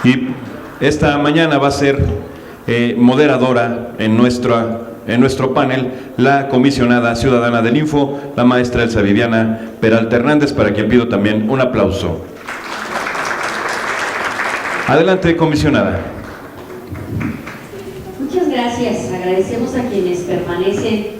Y esta mañana va a ser moderadora en nuestro panel la comisionada ciudadana del Info, la maestra Elsa Viviana Peralta Hernández, para quien pido también un aplauso. Adelante, comisionada. Muchas gracias. Agradecemos a quienes permanecen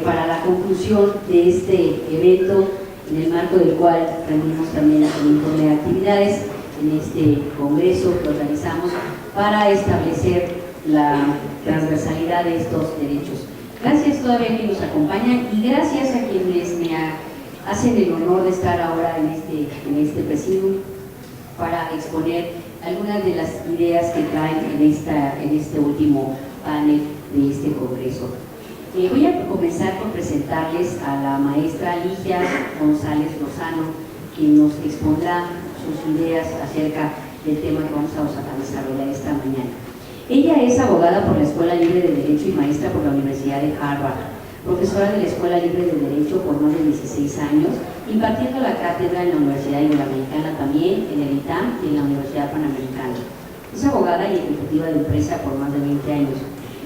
para la conclusión de este evento, en el marco del cual rendimos también el informe de actividades en este congreso que organizamos para establecer la transversalidad de estos derechos. Gracias todavía a quienes nos acompañan y gracias a quienes me hacen el honor de estar ahora en este presidium para exponer algunas de las ideas que traen en este último panel de este congreso. Voy a comenzar por presentarles a la maestra Ligia González Lozano, quien nos expondrá sus ideas acerca del tema que vamos a desarrollar esta mañana. Ella es abogada por la Escuela Libre de Derecho y maestra por la Universidad de Harvard, profesora de la Escuela Libre de Derecho por más de 16 años, impartiendo la cátedra en la Universidad Iberoamericana también, en el ITAM y en la Universidad Panamericana. Es abogada y ejecutiva de empresa por más de 20 años.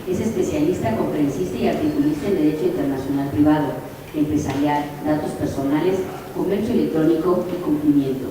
Es especialista, conferencista y articulista en Derecho Internacional Privado, Empresarial, Datos Personales, Comercio Electrónico y Cumplimiento.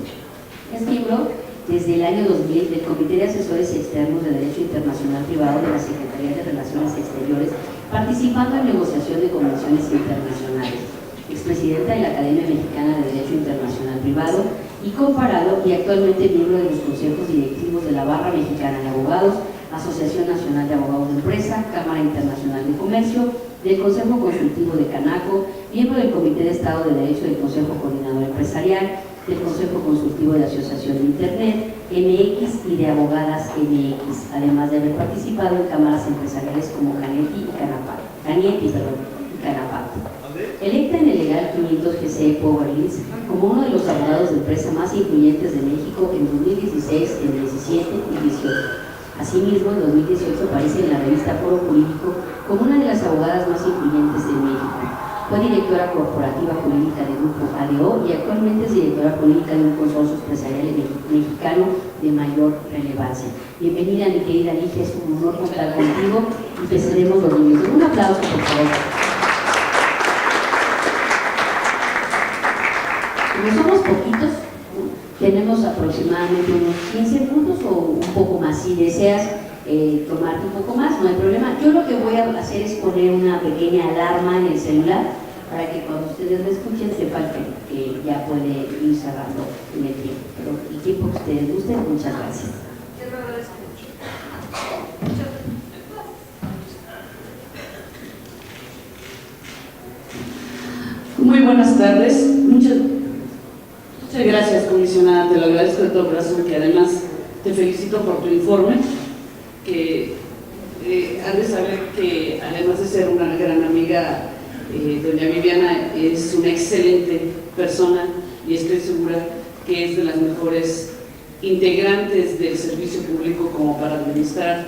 Es miembro desde el año 2000 del Comité de Asesores Externos de Derecho Internacional Privado de la Secretaría de Relaciones Exteriores, participando en negociación de convenciones internacionales. Expresidenta de la Academia Mexicana de Derecho Internacional Privado y comparado, y actualmente miembro de los consejos directivos de la Barra Mexicana de Abogados, Asociación Nacional de Abogados de Empresa, Cámara Internacional de Comercio, del Consejo Consultivo de Canaco, miembro del Comité de Estado de Derecho del Consejo Coordinador Empresarial, del Consejo Consultivo de la Asociación de Internet, MX y de Abogadas MX, además de haber participado en cámaras empresariales como Canietti y Canapato. Electa en el legal 500 GC Power Links como uno de los abogados de empresa más influyentes de México en 2016, en 17 y 18. Asimismo, en 2018 aparece en la revista Foro Jurídico como una de las abogadas más influyentes de México. Fue directora corporativa jurídica del Grupo ADO y actualmente es directora jurídica de un consorcio empresarial mexicano de mayor relevancia. Bienvenida, mi querida Ligia, es un honor contar contigo y empezaremos los niños. Un aplauso, por favor. Como somos poquitos, tenemos aproximadamente unos 15 minutos o un poco más. Si deseas tomarte un poco más, no hay problema. Yo lo que voy a hacer es poner una pequeña alarma en el celular para que cuando ustedes me escuchen sepan que ya puede ir cerrando en el tiempo. Pero el tiempo que ustedes gusten, muchas gracias. Muy buenas tardes. Muchas gracias, comisionada, te lo agradezco de todo corazón, que además te felicito por tu informe, que has de saber que además de ser una gran amiga, doña Viviana es una excelente persona y estoy segura que es de las mejores integrantes del servicio público como para administrar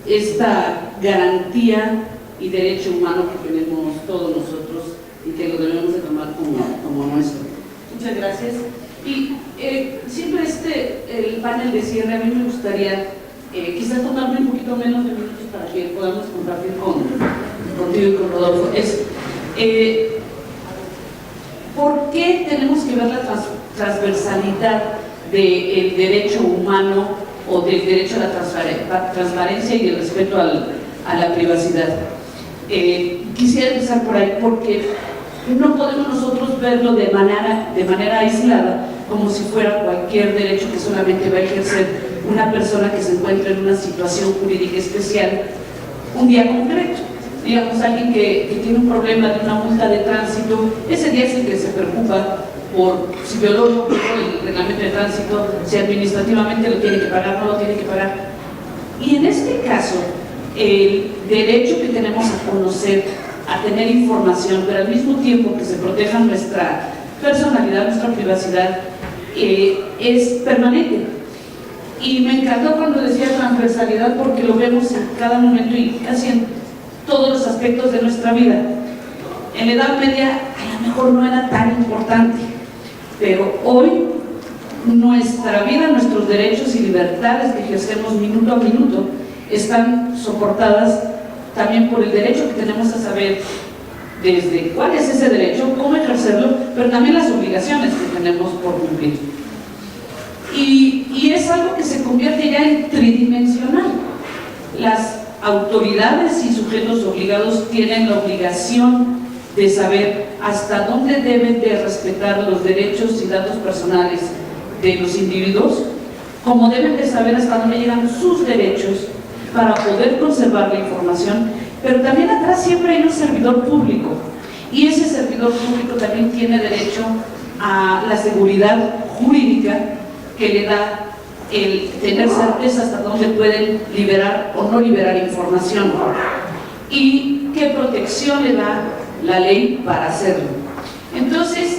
esta garantía y derecho humano que tenemos todos nosotros y que lo debemos de tomar como nuestro. Muchas gracias. Y siempre el panel de cierre, a mí me gustaría quizás tomarme un poquito menos de minutos para que podamos compartir contigo y con Rodolfo. ¿Por qué tenemos que ver la transversalidad del derecho humano o del derecho a la transparencia y el respeto a la privacidad? Quisiera empezar por ahí porque no podemos nosotros verlo de manera aislada, como si fuera cualquier derecho que solamente va a ejercer una persona que se encuentra en una situación jurídica especial un día concreto. Digamos, alguien que tiene un problema de una multa de tránsito, ese día es el que se preocupa por si violó el reglamento de tránsito, si administrativamente lo tiene que pagar, no lo tiene que pagar. Y en este caso, el derecho que tenemos a conocer, a tener información, pero al mismo tiempo que se proteja nuestra personalidad, nuestra privacidad, es permanente. Y me encantó cuando decía transversalidad porque lo vemos en cada momento y casi en todos los aspectos de nuestra vida. En la Edad Media a lo mejor no era tan importante, pero hoy nuestra vida, nuestros derechos y libertades que ejercemos minuto a minuto están soportadas también por el derecho que tenemos a saber desde cuál es ese derecho, cómo ejercerlo, pero también las obligaciones que tenemos por cumplir. Y es algo que se convierte ya en tridimensional. Las autoridades y sujetos obligados tienen la obligación de saber hasta dónde deben de respetar los derechos y datos personales de los individuos, como deben de saber hasta dónde llegan sus derechos para poder conservar la información, pero también atrás siempre hay un servidor público, y ese servidor público también tiene derecho a la seguridad jurídica que le da el tener certeza hasta dónde pueden liberar o no liberar información, y qué protección le da la ley para hacerlo. Entonces,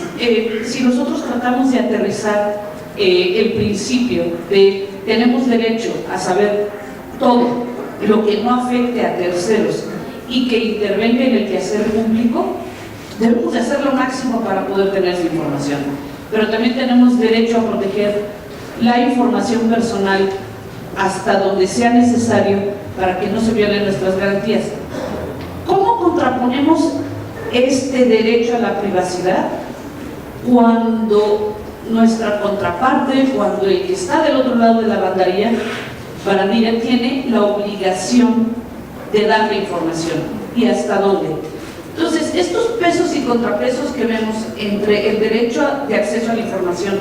si nosotros tratamos de aterrizar el principio de tenemos derecho a saber todo lo que no afecte a terceros y que intervenga en el quehacer público, debemos de hacer lo máximo para poder tener esa información, pero también tenemos derecho a proteger la información personal hasta donde sea necesario para que no se violen nuestras garantías. ¿Cómo contraponemos este derecho a la privacidad cuando nuestra contraparte, cuando el que está del otro lado de la barandilla tiene la obligación de dar la información? ¿Y hasta dónde? Entonces, estos pesos y contrapesos que vemos entre el derecho de acceso a la información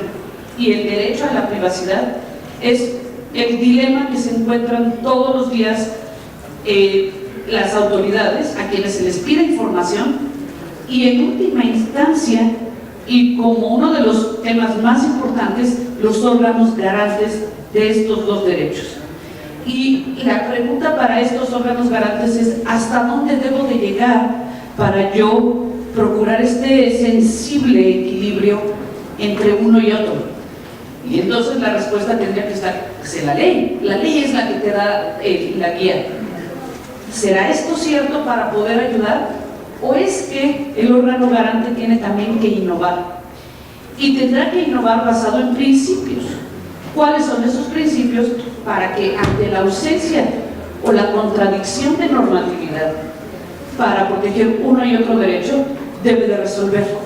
y el derecho a la privacidad es el dilema que se encuentran todos los días las autoridades a quienes se les pide información, y en última instancia, y como uno de los temas más importantes, los órganos garantes de estos dos derechos. Y la pregunta para estos órganos garantes es: ¿hasta dónde debo de llegar para yo procurar este sensible equilibrio entre uno y otro? Y entonces la respuesta tendría que estar en la ley. La ley es la que te da la guía. ¿Será esto cierto para poder ayudar? ¿O es que el órgano garante tiene también que innovar? Y tendrá que innovar basado en principios. ¿Cuáles son esos principios? Para que ante la ausencia o la contradicción de normatividad para proteger uno y otro derecho, debe de resolverlo.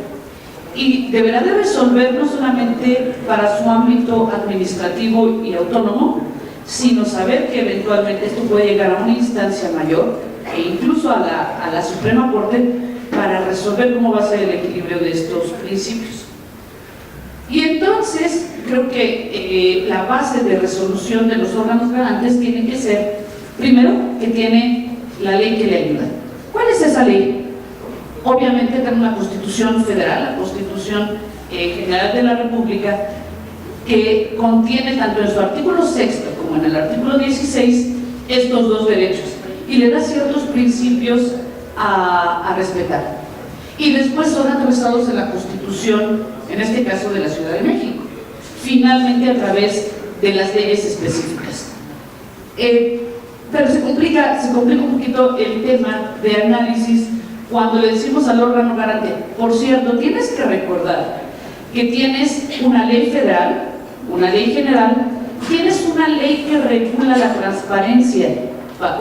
Y deberá de resolver no solamente para su ámbito administrativo y autónomo, sino saber que eventualmente esto puede llegar a una instancia mayor e incluso a la Suprema Corte para resolver cómo va a ser el equilibrio de estos principios. Y entonces creo que la base de resolución de los órganos garantes tiene que ser, primero, que tiene la ley que le ayuda. ¿Cuál es esa ley? Obviamente tenemos la Constitución Federal, la Constitución General de la República, que contiene tanto en su artículo 6 como en el artículo 16 estos dos derechos, y le da ciertos principios a respetar. Y después son atravesados en la Constitución, en este caso de la Ciudad de México, finalmente a través de las leyes específicas. Pero se complica un poquito el tema de análisis cuando le decimos al órgano garante: por cierto, tienes que recordar que tienes una ley federal, una ley general, tienes una ley que regula la transparencia,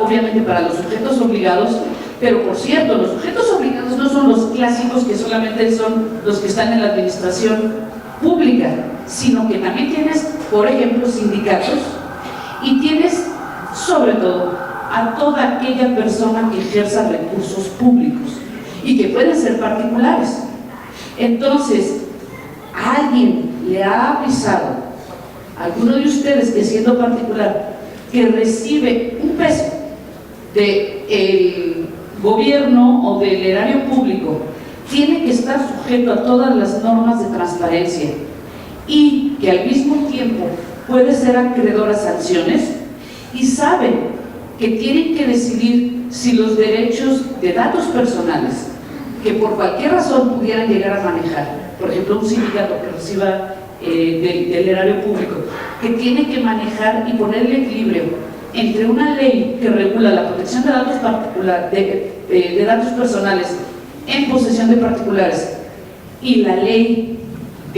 obviamente para los sujetos obligados, pero por cierto, los sujetos obligados no son los clásicos que solamente son los que están en la administración pública, sino que también tienes, por ejemplo, sindicatos, y tienes, sobre todo, a toda aquella persona que ejerza recursos públicos y que pueden ser particulares. Entonces, ¿alguien le ha avisado a alguno de ustedes que, siendo particular, que recibe un peso del gobierno o del erario público, tiene que estar sujeto a todas las normas de transparencia y que al mismo tiempo puede ser acreedor a sanciones, y saben que tienen que decidir si los derechos de datos personales que por cualquier razón pudieran llegar a manejar, por ejemplo un sindicato que reciba del erario público, que tiene que manejar y poner el equilibrio entre una ley que regula la protección de datos datos personales en posesión de particulares y la ley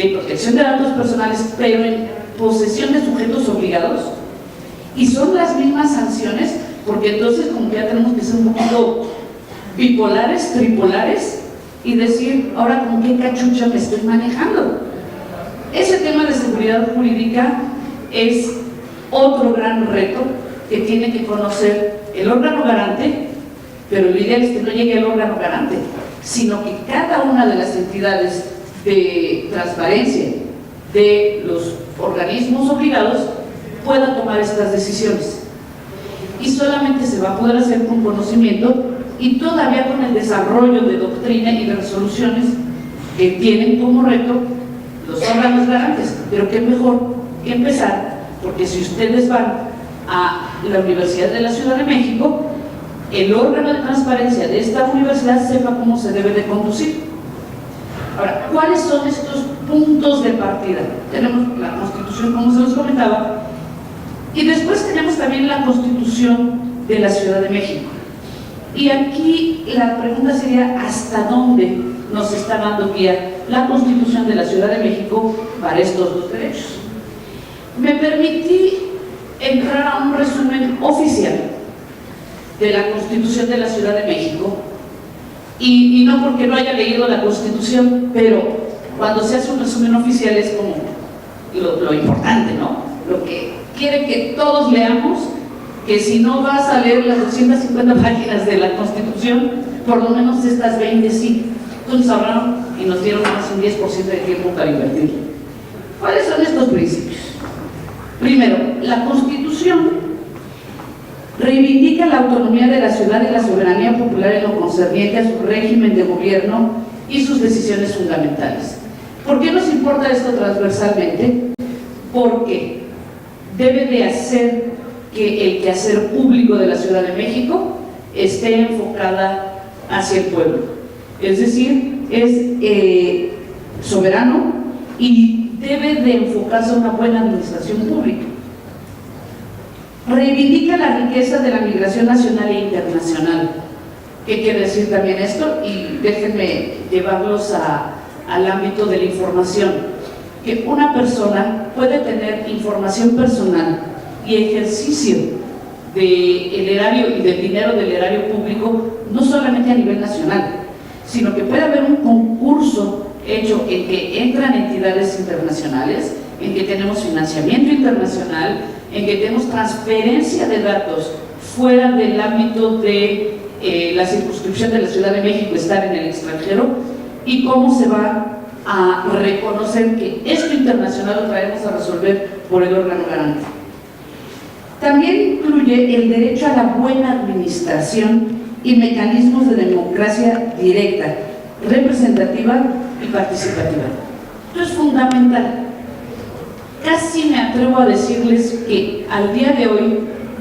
que hay protección de datos personales, pero en posesión de sujetos obligados, y son las mismas sanciones, porque entonces como que ya tenemos que ser un poquito bipolares, tripolares, y decir, ahora con qué cachucha me estoy manejando. Ese tema de seguridad jurídica es otro gran reto que tiene que conocer el órgano garante, pero lo ideal es que no llegue al órgano garante, sino que cada una de las entidades de transparencia de los organismos obligados pueda tomar estas decisiones. Y solamente se va a poder hacer con conocimiento y todavía con el desarrollo de doctrina y de resoluciones que tienen como reto los órganos garantes. Pero qué mejor que empezar, porque si ustedes van a la Universidad de la Ciudad de México, el órgano de transparencia de esta universidad sepa cómo se debe de conducir. Ahora, ¿cuáles son estos puntos de partida? Tenemos la Constitución, como se los comentaba, y después tenemos también la Constitución de la Ciudad de México. Y aquí la pregunta sería, ¿hasta dónde nos está dando guía la Constitución de la Ciudad de México para estos dos derechos? Me permití entrar a un resumen oficial de la Constitución de la Ciudad de México, y no porque no haya leído la Constitución, pero cuando se hace un resumen oficial es como lo importante, ¿no? Lo que quiere que todos leamos, que si no vas a leer las 250 páginas de la Constitución, por lo menos estas 20 sí. Entonces ahorraron y nos dieron más un 10% de tiempo para invertir. ¿Cuáles son estos principios? Primero, la Constitución reivindica la autonomía de la ciudad y la soberanía popular en lo concerniente a su régimen de gobierno y sus decisiones fundamentales. ¿Por qué nos importa esto transversalmente? Porque debe de hacer que el quehacer público de la Ciudad de México esté enfocada hacia el pueblo. Es decir, es soberano y debe de enfocarse a una buena administración pública. Reivindica la riqueza de la migración nacional e internacional. ¿Qué quiere decir también esto? Y déjenme llevarlos al ámbito de la información. Que una persona puede tener información personal y ejercicio del erario y del dinero del erario público, no solamente a nivel nacional, sino que puede haber un concurso hecho en que entran entidades internacionales, en que tenemos financiamiento internacional, en que tenemos transferencia de datos fuera del ámbito de la circunscripción de la Ciudad de México, estar en el extranjero, y cómo se va a reconocer que esto internacional lo traemos a resolver por el órgano garante. También incluye el derecho a la buena administración y mecanismos de democracia directa, representativa y participativa. Esto es fundamental. Casi me atrevo a decirles que al día de hoy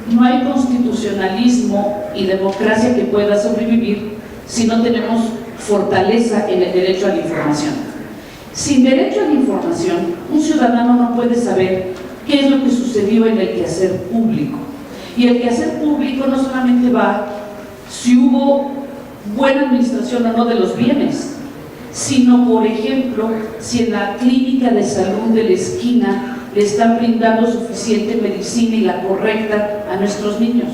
no hay constitucionalismo y democracia que pueda sobrevivir si no tenemos fortaleza en el derecho a la información. Sin derecho a la información, un ciudadano no puede saber qué es lo que sucedió en el quehacer público. Y el quehacer público no solamente va si hubo buena administración o no de los bienes, sino, por ejemplo, si en la clínica de salud de la esquina le están brindando suficiente medicina y la correcta a nuestros niños.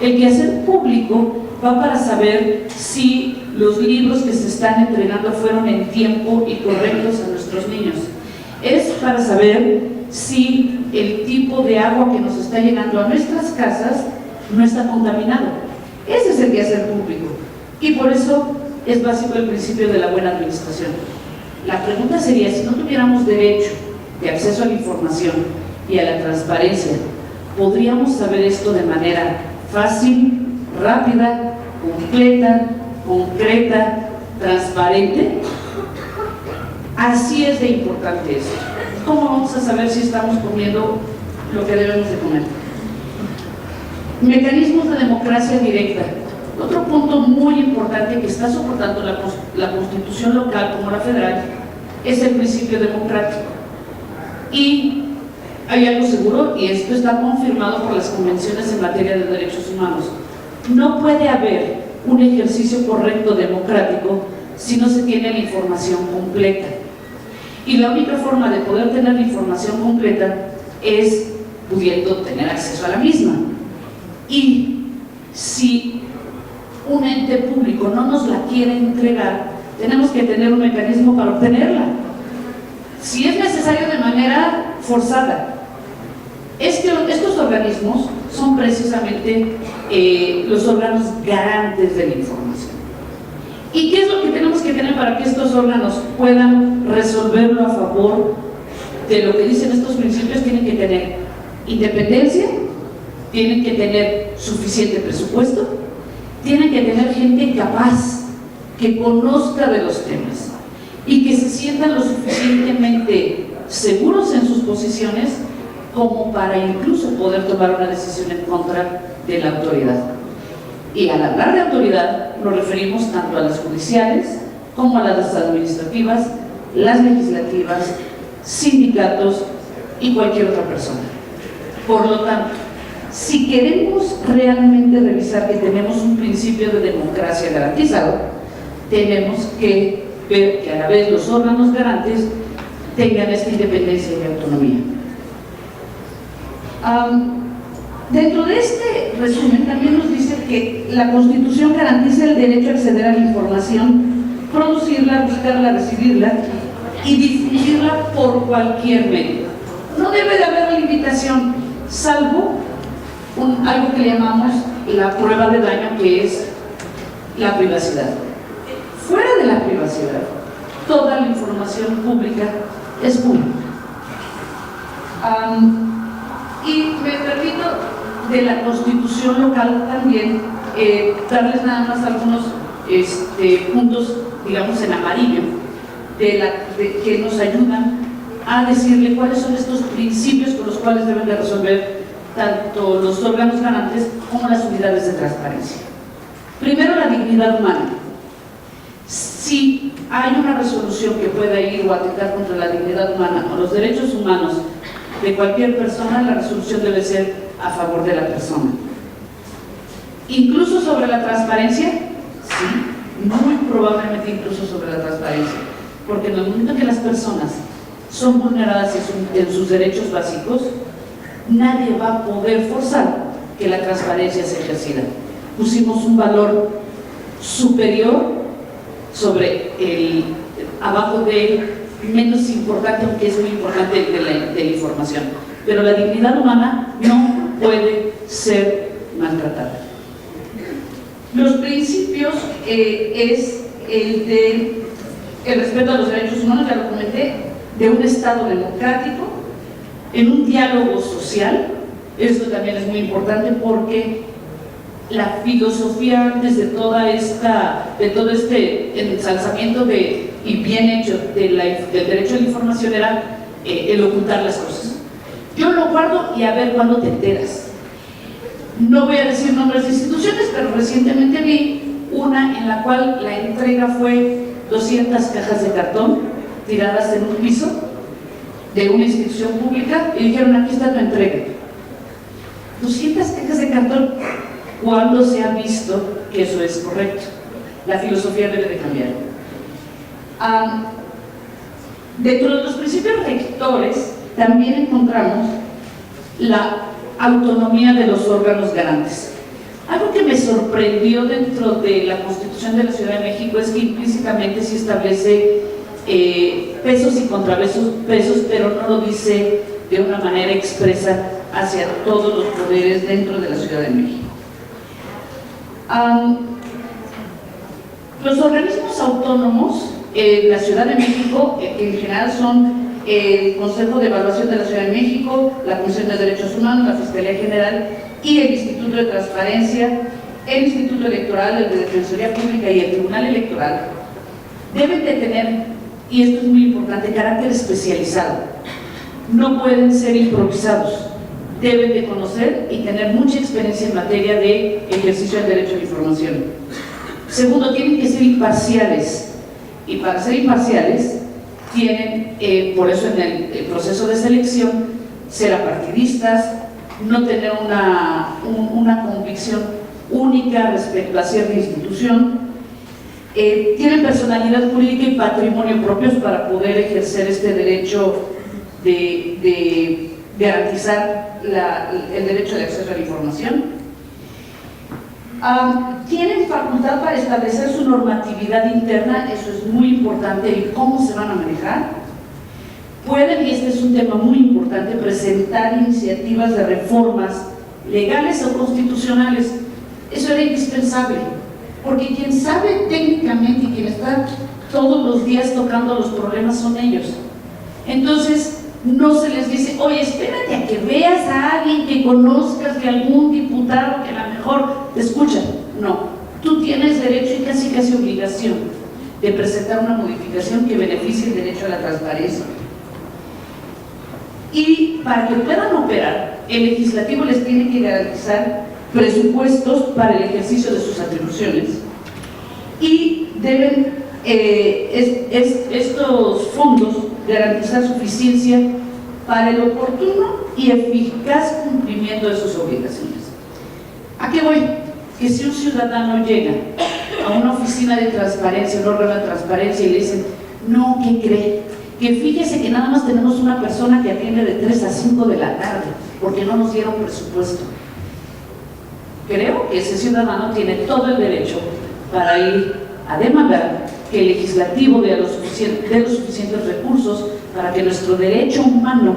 El quehacer público va para saber si los libros que se están entregando fueron en tiempo y correctos a nuestros niños. Es para saber si el tipo de agua que nos está llegando a nuestras casas no está contaminado. Ese es el quehacer público. Y por eso es básico el principio de la buena administración. La pregunta sería, si no tuviéramos derecho de acceso a la información y a la transparencia, ¿podríamos saber esto de manera fácil, rápida, completa, concreta, transparente? Así es de importante esto. ¿Cómo vamos a saber si estamos comiendo lo que debemos de comer? Mecanismos de democracia directa. Otro punto muy importante que está soportando la Constitución local como la federal es el principio democrático. Y hay algo seguro, y esto está confirmado por las convenciones en materia de derechos humanos. No puede haber un ejercicio correcto democrático si no se tiene la información completa. Y la única forma de poder tener la información completa es pudiendo tener acceso a la misma. Y si un ente público no nos la quiere entregar, tenemos que tener un mecanismo para obtenerla. Si es necesario de manera forzada. Es que estos organismos son precisamente los órganos garantes de la información. ¿Y qué es lo que tenemos que tener para que estos órganos puedan resolverlo a favor de lo que dicen estos principios? Tienen que tener independencia, tienen que tener suficiente presupuesto, tienen que tener gente capaz, que conozca de los temas y que se sientan lo suficientemente seguros en sus posiciones como para incluso poder tomar una decisión en contra de la autoridad. Y al hablar de autoridad nos referimos tanto a las judiciales como a las administrativas, las legislativas, sindicatos y cualquier otra persona. Por lo tanto, si queremos realmente revisar que tenemos un principio de democracia garantizado, tenemos que ver que a la vez los órganos garantes tengan esta independencia y autonomía. Dentro de este resumen también nos dice que la Constitución garantiza el derecho a acceder a la información, producirla, buscarla, recibirla y difundirla por cualquier medio. No debe de haber limitación, salvo algo que le llamamos la prueba de daño, que es la privacidad. Fuera de la privacidad, toda la información pública es pública. Y me permito de la Constitución local también darles nada más algunos puntos, digamos en amarillo, que nos ayudan a decirle cuáles son estos principios con los cuales deben de resolver tanto los órganos garantes como las unidades de transparencia. Primero, la dignidad humana. Si hay una resolución que pueda ir o atentar contra la dignidad humana o los derechos humanos de cualquier persona, la resolución debe ser a favor de la persona. Incluso sobre la transparencia, sí, muy probablemente incluso sobre la transparencia, porque en el momento que las personas son vulneradas en sus derechos básicos, nadie va a poder forzar que la transparencia se ejercida. Pusimos un valor superior sobre abajo del menos importante, aunque es muy importante, de la información. Pero la dignidad humana no puede ser maltratada. Los principios es el respeto a los derechos humanos, ya lo comenté, de un Estado democrático, en un diálogo social. Esto también es muy importante porque la filosofía antes de todo este ensalzamiento y bien hecho del derecho a la información era el ocultar las cosas. Yo lo guardo y a ver cuándo te enteras. No voy a decir nombres de instituciones, pero recientemente vi una en la cual la entrega fue 200 cajas de cartón tiradas en un piso de una institución pública y dijeron: aquí está tu entrega. 200 cajas de cartón. ¿Cuándo se ha visto que eso es correcto? La filosofía debe de cambiar. Dentro de los principios rectores también encontramos la autonomía de los órganos garantes. Algo que me sorprendió dentro de la Constitución de la Ciudad de México es que implícitamente sí establece pesos y contrapesos, pero no lo dice de una manera expresa hacia todos los poderes dentro de la Ciudad de México. Los organismos autónomos en la Ciudad de México, que en general son el Consejo de Evaluación de la Ciudad de México, la Comisión de Derechos Humanos, la Fiscalía General y el Instituto de Transparencia, el Instituto Electoral, el de Defensoría Pública y el Tribunal Electoral, deben de tener, y esto es muy importante, carácter especializado. No pueden ser improvisados. Deben de conocer y tener mucha experiencia en materia de ejercicio del derecho a la información. Segundo, tienen que ser imparciales. Y para ser imparciales, tienen, por eso en el proceso de selección, ser apartidistas, no tener una convicción única respecto a cierta institución, tienen personalidad jurídica y patrimonio propios para poder ejercer este derecho de garantizar el derecho de acceso a la información. Tienen facultad para establecer su normatividad interna, eso es muy importante, y cómo se van a manejar. Pueden, y este es un tema muy importante, presentar iniciativas de reformas legales o constitucionales. Eso era indispensable, porque quien sabe técnicamente y quien está todos los días tocando los problemas son ellos. Entonces, no se les dice, oye, espérate a que veas a alguien que conozcas de algún diputado que a lo mejor te escucha. No, tú tienes derecho y casi obligación de presentar una modificación que beneficie el derecho a la transparencia. Y para que puedan operar, el legislativo les tiene que garantizar presupuestos para el ejercicio de sus atribuciones y deben estos fondos garantizar suficiencia para el oportuno y eficaz cumplimiento de sus obligaciones. ¿A qué voy? Que si un ciudadano llega a una oficina de transparencia, un órgano de transparencia y le dicen, no, ¿qué cree? Que fíjese que nada más tenemos una persona que atiende de 3 a 5 de la tarde porque no nos dieron presupuesto. Creo que ese ciudadano tiene todo el derecho para ir a demandar que el legislativo dé los suficientes recursos para que nuestro derecho humano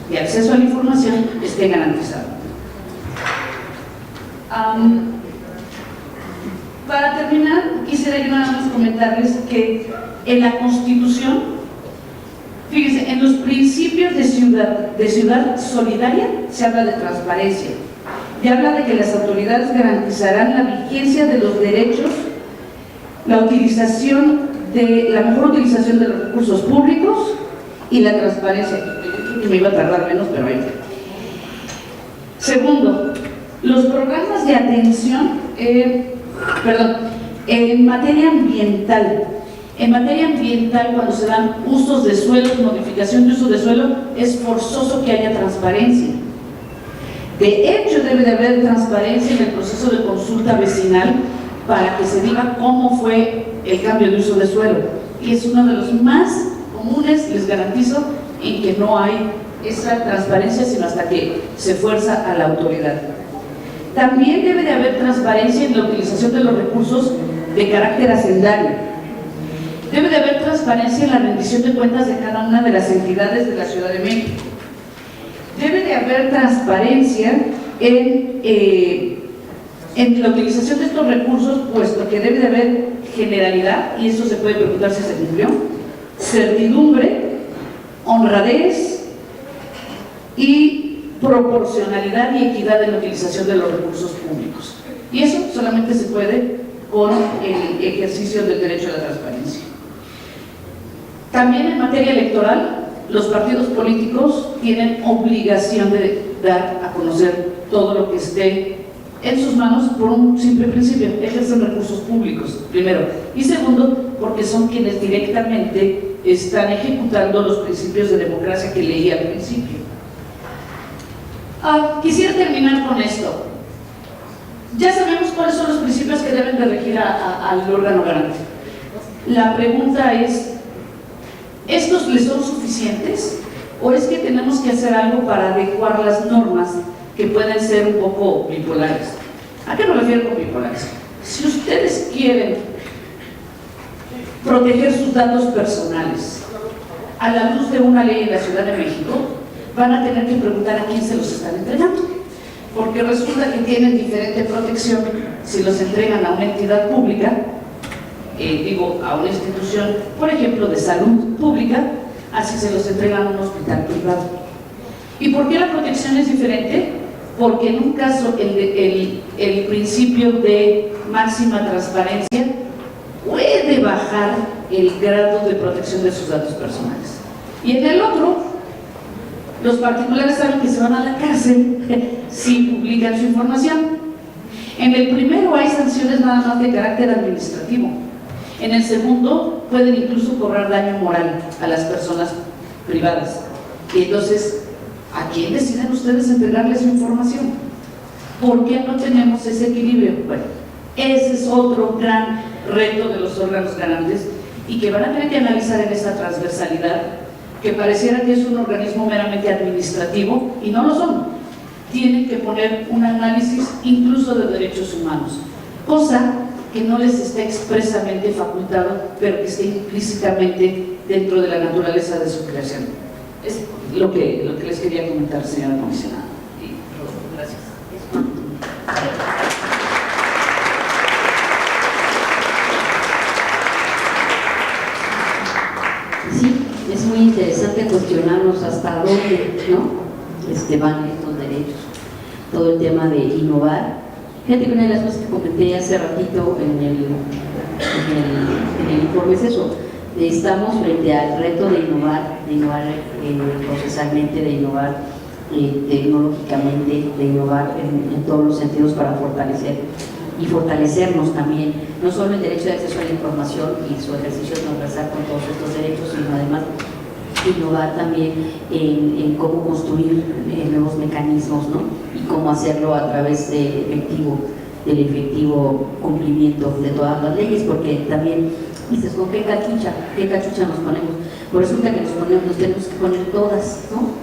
de acceso a la información esté garantizado. Para terminar, quisiera yo nada más comentarles que en la Constitución, fíjense, en los principios de ciudad solidaria se habla de transparencia y habla de que las autoridades garantizarán la vigencia de los derechos, la mejor utilización de los recursos públicos y la transparencia. Que me iba a tardar menos, pero ahí. Segundo, los programas de atención, en materia ambiental. En materia ambiental, cuando se dan usos de suelo, modificación de uso de suelo, es forzoso que haya transparencia. De hecho, debe de haber transparencia en el proceso de consulta vecinal para que se diga cómo fue el cambio de uso de suelo. Y es uno de los más comunes, les garantizo, en que no hay esa transparencia, sino hasta que se fuerza a la autoridad. También debe de haber transparencia en la utilización de los recursos de carácter hacendario. Debe de haber transparencia en la rendición de cuentas de cada una de las entidades de la Ciudad de México. Debe de haber transparencia en la utilización de estos recursos, puesto que debe de haber generalidad, y eso se puede preguntar si se cumplió, certidumbre, honradez y proporcionalidad y equidad en la utilización de los recursos públicos. Y eso solamente se puede con el ejercicio del derecho a la transparencia. También en materia electoral, los partidos políticos tienen obligación de dar a conocer todo lo que esté en sus manos por un simple principio: ejercen recursos públicos, primero, y segundo, porque son quienes directamente están ejecutando los principios de democracia que leí al principio. Quisiera terminar con esto. Ya sabemos cuáles son los principios que deben de regir al órgano garante. La pregunta es, ¿estos les son suficientes? ¿O es que tenemos que hacer algo para adecuar las normas que pueden ser un poco bipolares? ¿A qué me refiero con bipolares? Si ustedes quieren proteger sus datos personales a la luz de una ley en la Ciudad de México, van a tener que preguntar a quién se los están entregando, porque resulta que tienen diferente protección si los entregan a una entidad pública, a una institución, por ejemplo, de salud pública, así se los entregan a un hospital privado. ¿Y por qué la protección es diferente? Porque en un caso el principio de máxima transparencia puede bajar el grado de protección de sus datos personales. Y en el otro, los particulares saben que se van a la cárcel si publican su información. En el primero hay sanciones nada más de carácter administrativo. En el segundo pueden incluso cobrar daño moral a las personas privadas. Y entonces, ¿a quién deciden ustedes entregarles su información? ¿Por qué no tenemos ese equilibrio? Bueno, ese es otro gran reto de los órganos garantes y que van a tener que analizar en esta transversalidad, que pareciera que es un organismo meramente administrativo y no lo son. Tienen que poner un análisis incluso de derechos humanos, cosa que no les está expresamente facultado, pero que está implícitamente dentro de la naturaleza de su creación. Es lo que les quería comentar, señora comisionada. Gracias. Sí, es muy interesante cuestionarnos hasta dónde, ¿no? Van estos derechos. Todo el tema de innovar. Fíjate que una de las cosas que comenté hace ratito en el informe es eso. Estamos frente al reto de innovar procesalmente, de innovar tecnológicamente, de innovar en todos los sentidos para fortalecer y fortalecernos también, no solo el derecho de acceso a la información y su ejercicio transversal con todos estos derechos, sino además innovar también en cómo construir nuevos mecanismos, ¿no? Y cómo hacerlo a través del efectivo cumplimiento de todas las leyes, porque también dices, ¿con qué cachucha nos ponemos? Pues resulta que nos tenemos que poner todas, ¿no?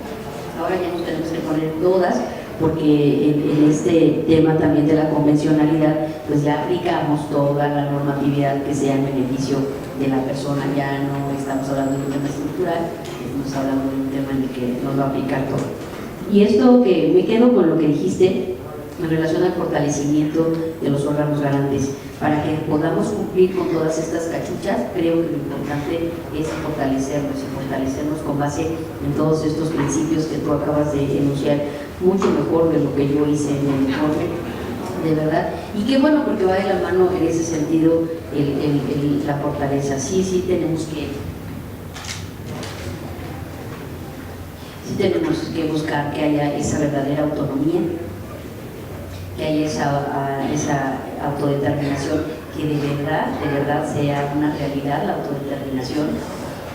Ahora ya nos tenemos que poner todas, porque en este tema también de la convencionalidad, pues ya aplicamos toda la normatividad que sea en beneficio de la persona. Ya no estamos hablando de un tema estructural, estamos hablando de un tema en el que nos va a aplicar todo. Y esto que me quedo con lo que dijiste en relación al fortalecimiento de los órganos garantes, para que podamos cumplir con todas estas cachuchas. Creo que lo importante es fortalecernos con base en todos estos principios que tú acabas de enunciar, mucho mejor de lo que yo hice en el informe, de verdad. Y qué bueno, porque va de la mano en ese sentido la fortaleza. Sí tenemos que buscar que haya esa verdadera autonomía, que haya esa autodeterminación, que de verdad sea una realidad la autodeterminación.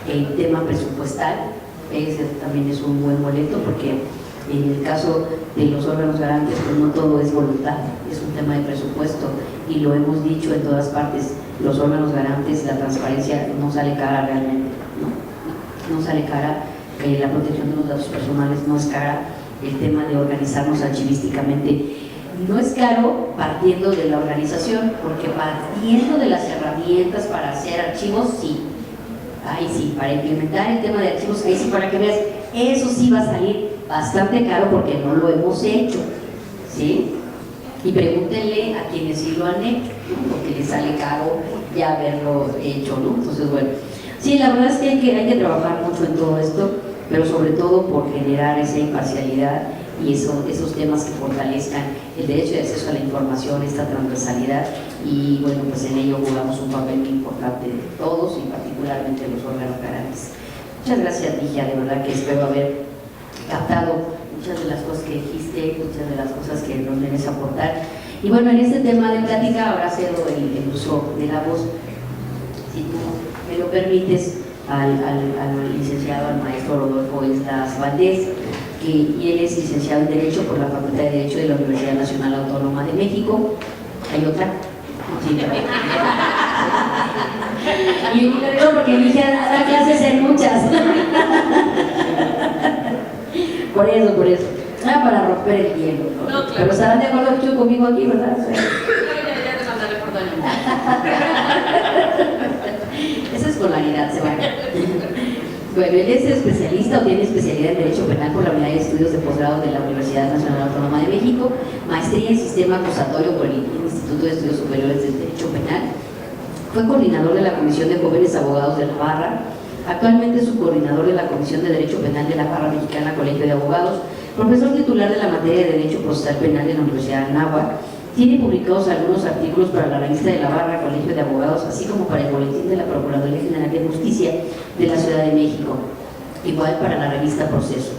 El tema presupuestal, ese también es un buen boleto, porque en el caso de los órganos garantes, pues no todo es voluntad, es un tema de presupuesto, y lo hemos dicho en todas partes. Los órganos garantes, la transparencia no sale cara realmente, no sale cara, que la protección de los datos personales no es cara, el tema de organizarnos archivísticamente no es caro partiendo de la organización, porque partiendo de las herramientas para hacer archivos, sí. Ahí sí, para implementar el tema de archivos, ahí sí, para que veas, eso sí va a salir bastante caro porque no lo hemos hecho, ¿sí? Y pregúntenle a quienes sí lo han hecho, ¿no? Porque les sale caro ya haberlo hecho, ¿no? Entonces, bueno, sí, la verdad es que hay que trabajar mucho en todo esto, pero sobre todo por generar esa imparcialidad y esos temas que fortalezcan el derecho de acceso a la información, esta transversalidad, y bueno, pues en ello jugamos un papel muy importante de todos y particularmente los órganos garantes. Muchas gracias, Ligia, de verdad que espero haber captado muchas de las cosas que dijiste, muchas de las cosas que nos vienes a aportar. Y bueno, en este tema de plática ahora cedo el uso de la voz, si tú me lo permites, al licenciado, al maestro Rodolfo Islas Valdés, y él es licenciado en Derecho por la Facultad de Derecho de la Universidad Nacional Autónoma de México. ¿Hay otra? Sí, y lo digo porque dije dar clases en muchas. Por eso. Para romper el hielo, ¿no? No, claro. Pero estarán de acuerdo mucho conmigo aquí, ¿verdad? Sí. Ya te mandaré por daño. Esa escolaridad se va. Bueno, él es especialista o tiene especialidad en Derecho Penal por la Unidad de Estudios de Posgrado de la Universidad Nacional Autónoma de México, maestría en Sistema Acusatorio por el Instituto de Estudios Superiores del Derecho Penal. Fue coordinador de la Comisión de Jóvenes Abogados de Navarra. Actualmente es subcoordinador de la Comisión de Derecho Penal de la Barra Mexicana Colegio de Abogados, profesor titular de la materia de Derecho Procesal Penal de la Universidad de Anáhuac. Tiene publicados algunos artículos para la revista de la Barra Colegio de Abogados, así como para el boletín de la Procuraduría General de Justicia de la Ciudad de México, igual para la revista Proceso.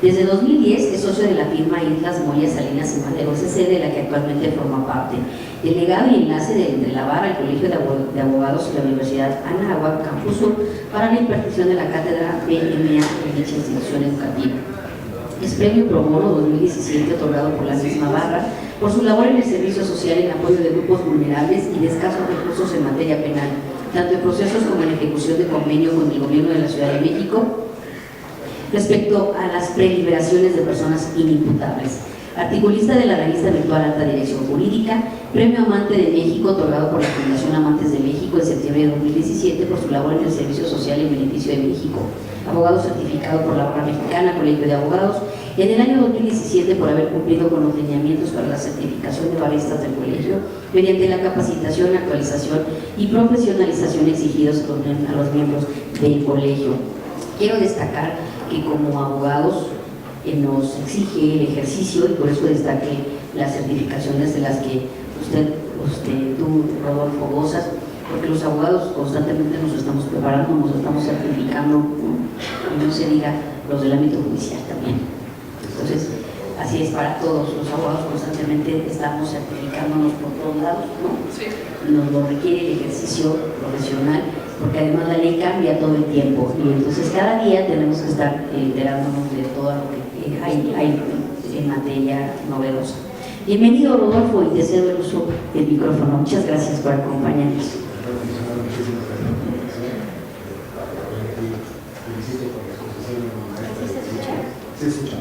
Desde 2010 es socio de la firma Islas Moya Salinas y Madero CC, de la que actualmente forma parte. Delegado y enlace entre la Barra, el Colegio de Abogados y la Universidad Anáhuac, Campus Sur, para la impartición de la cátedra BMA en dicha institución educativa. Es premio Pro Bono 2017 otorgado por la misma Barra por su labor en el servicio social en apoyo de grupos vulnerables y de escasos recursos en materia penal, tanto en procesos como en ejecución de convenio con el Gobierno de la Ciudad de México respecto a las preliberaciones de personas inimputables. Articulista de la revista virtual Alta Dirección Jurídica, Premio Amante de México otorgado por la Fundación Amantes de México en septiembre de 2017 por su labor en el servicio social en beneficio de México. Abogado certificado por la Barra Mexicana, Colegio de Abogados, en el año 2017 por haber cumplido con los lineamientos para la certificación de baristas del colegio mediante la capacitación, actualización y profesionalización exigidos a los miembros del colegio. Quiero destacar que como abogados nos exige el ejercicio, y por eso destaque las certificaciones de las que tú, Rodolfo, gozas, porque los abogados constantemente nos estamos preparando, nos estamos certificando, ¿no? No se diga los del ámbito judicial también. Entonces, así es para todos, los abogados constantemente estamos certificándonos por todos lados, ¿no? Sí. Nos lo requiere el ejercicio profesional, porque además la ley cambia todo el tiempo y entonces cada día tenemos que estar enterándonos de todo lo que hay en materia novedosa. Bienvenido, Rodolfo, y te cedo el uso del micrófono. Muchas gracias por acompañarnos. ¿Se escucha?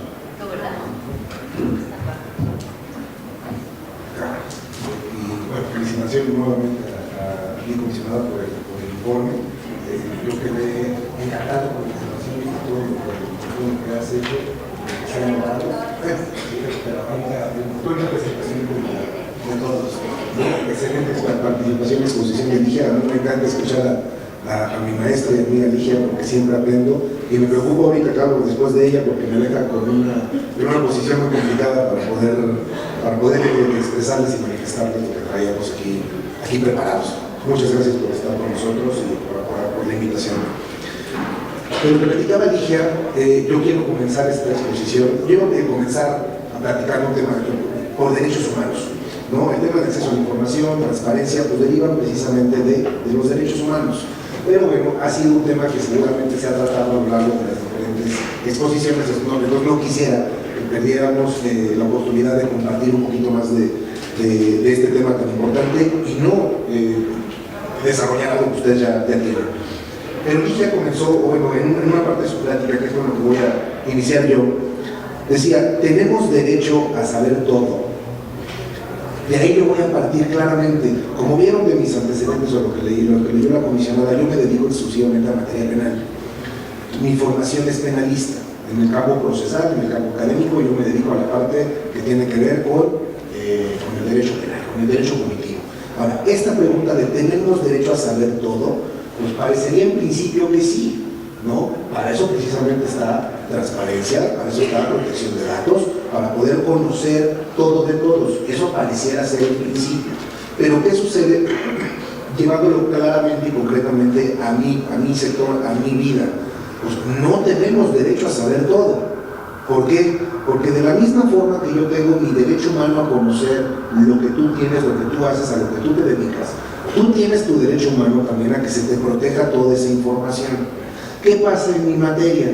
Felicitaciones nuevamente a mi comisionada por el informe. Yo quedé encantado con la información y todo lo que has hecho. Se ha logrado. Toda la presentación de todos. Excelente participación y exposición de Ligia. A mí me encanta escuchar a mi maestra y amiga Ligia porque siempre aprendo. Y me preocupo ahorita, claro, después de ella, porque me deja con una posición muy complicada para poder expresarles y manifestarles lo que traíamos aquí preparados. Muchas gracias por estar con nosotros y por la invitación. Pero que platicaba Ligia, yo quiero comenzar esta exposición, quiero comenzar a platicar un tema por derechos humanos, ¿no? El tema de acceso a la información, transparencia, pues derivan precisamente de los derechos humanos. Pero bueno, ha sido un tema que seguramente se ha tratado a lo largo de las diferentes exposiciones. No quisiera que perdiéramos la oportunidad de compartir un poquito más de este tema tan importante y no desarrollar algo que ustedes ya tienen. Pero Ligia comenzó, bueno, en una parte de su plática, que es con lo que voy a iniciar yo, decía, tenemos derecho a saber todo. De ahí yo voy a partir claramente. Como vieron de mis antecedentes o lo que leyó la comisionada, yo me dedico exclusivamente a materia penal. Mi formación es penalista. En el campo procesal, en el campo académico, yo me dedico a la parte que tiene que ver con el derecho penal, con el derecho cognitivo. Ahora, esta pregunta de ¿tenemos derecho a saber todo? Pues parecería en principio que sí, ¿no? Para eso precisamente está transparencia, para eso está protección de datos, para poder conocer todo de todos. Eso pareciera ser el principio. Pero ¿qué sucede? Llevándolo claramente y concretamente a mi sector, a mi vida. Pues no tenemos derecho a saber todo. ¿Por qué? Porque de la misma forma que yo tengo mi derecho humano a conocer lo que tú tienes, lo que tú haces, a lo que tú te dedicas, tú tienes tu derecho humano también a que se te proteja toda esa información. ¿Qué pasa en mi materia?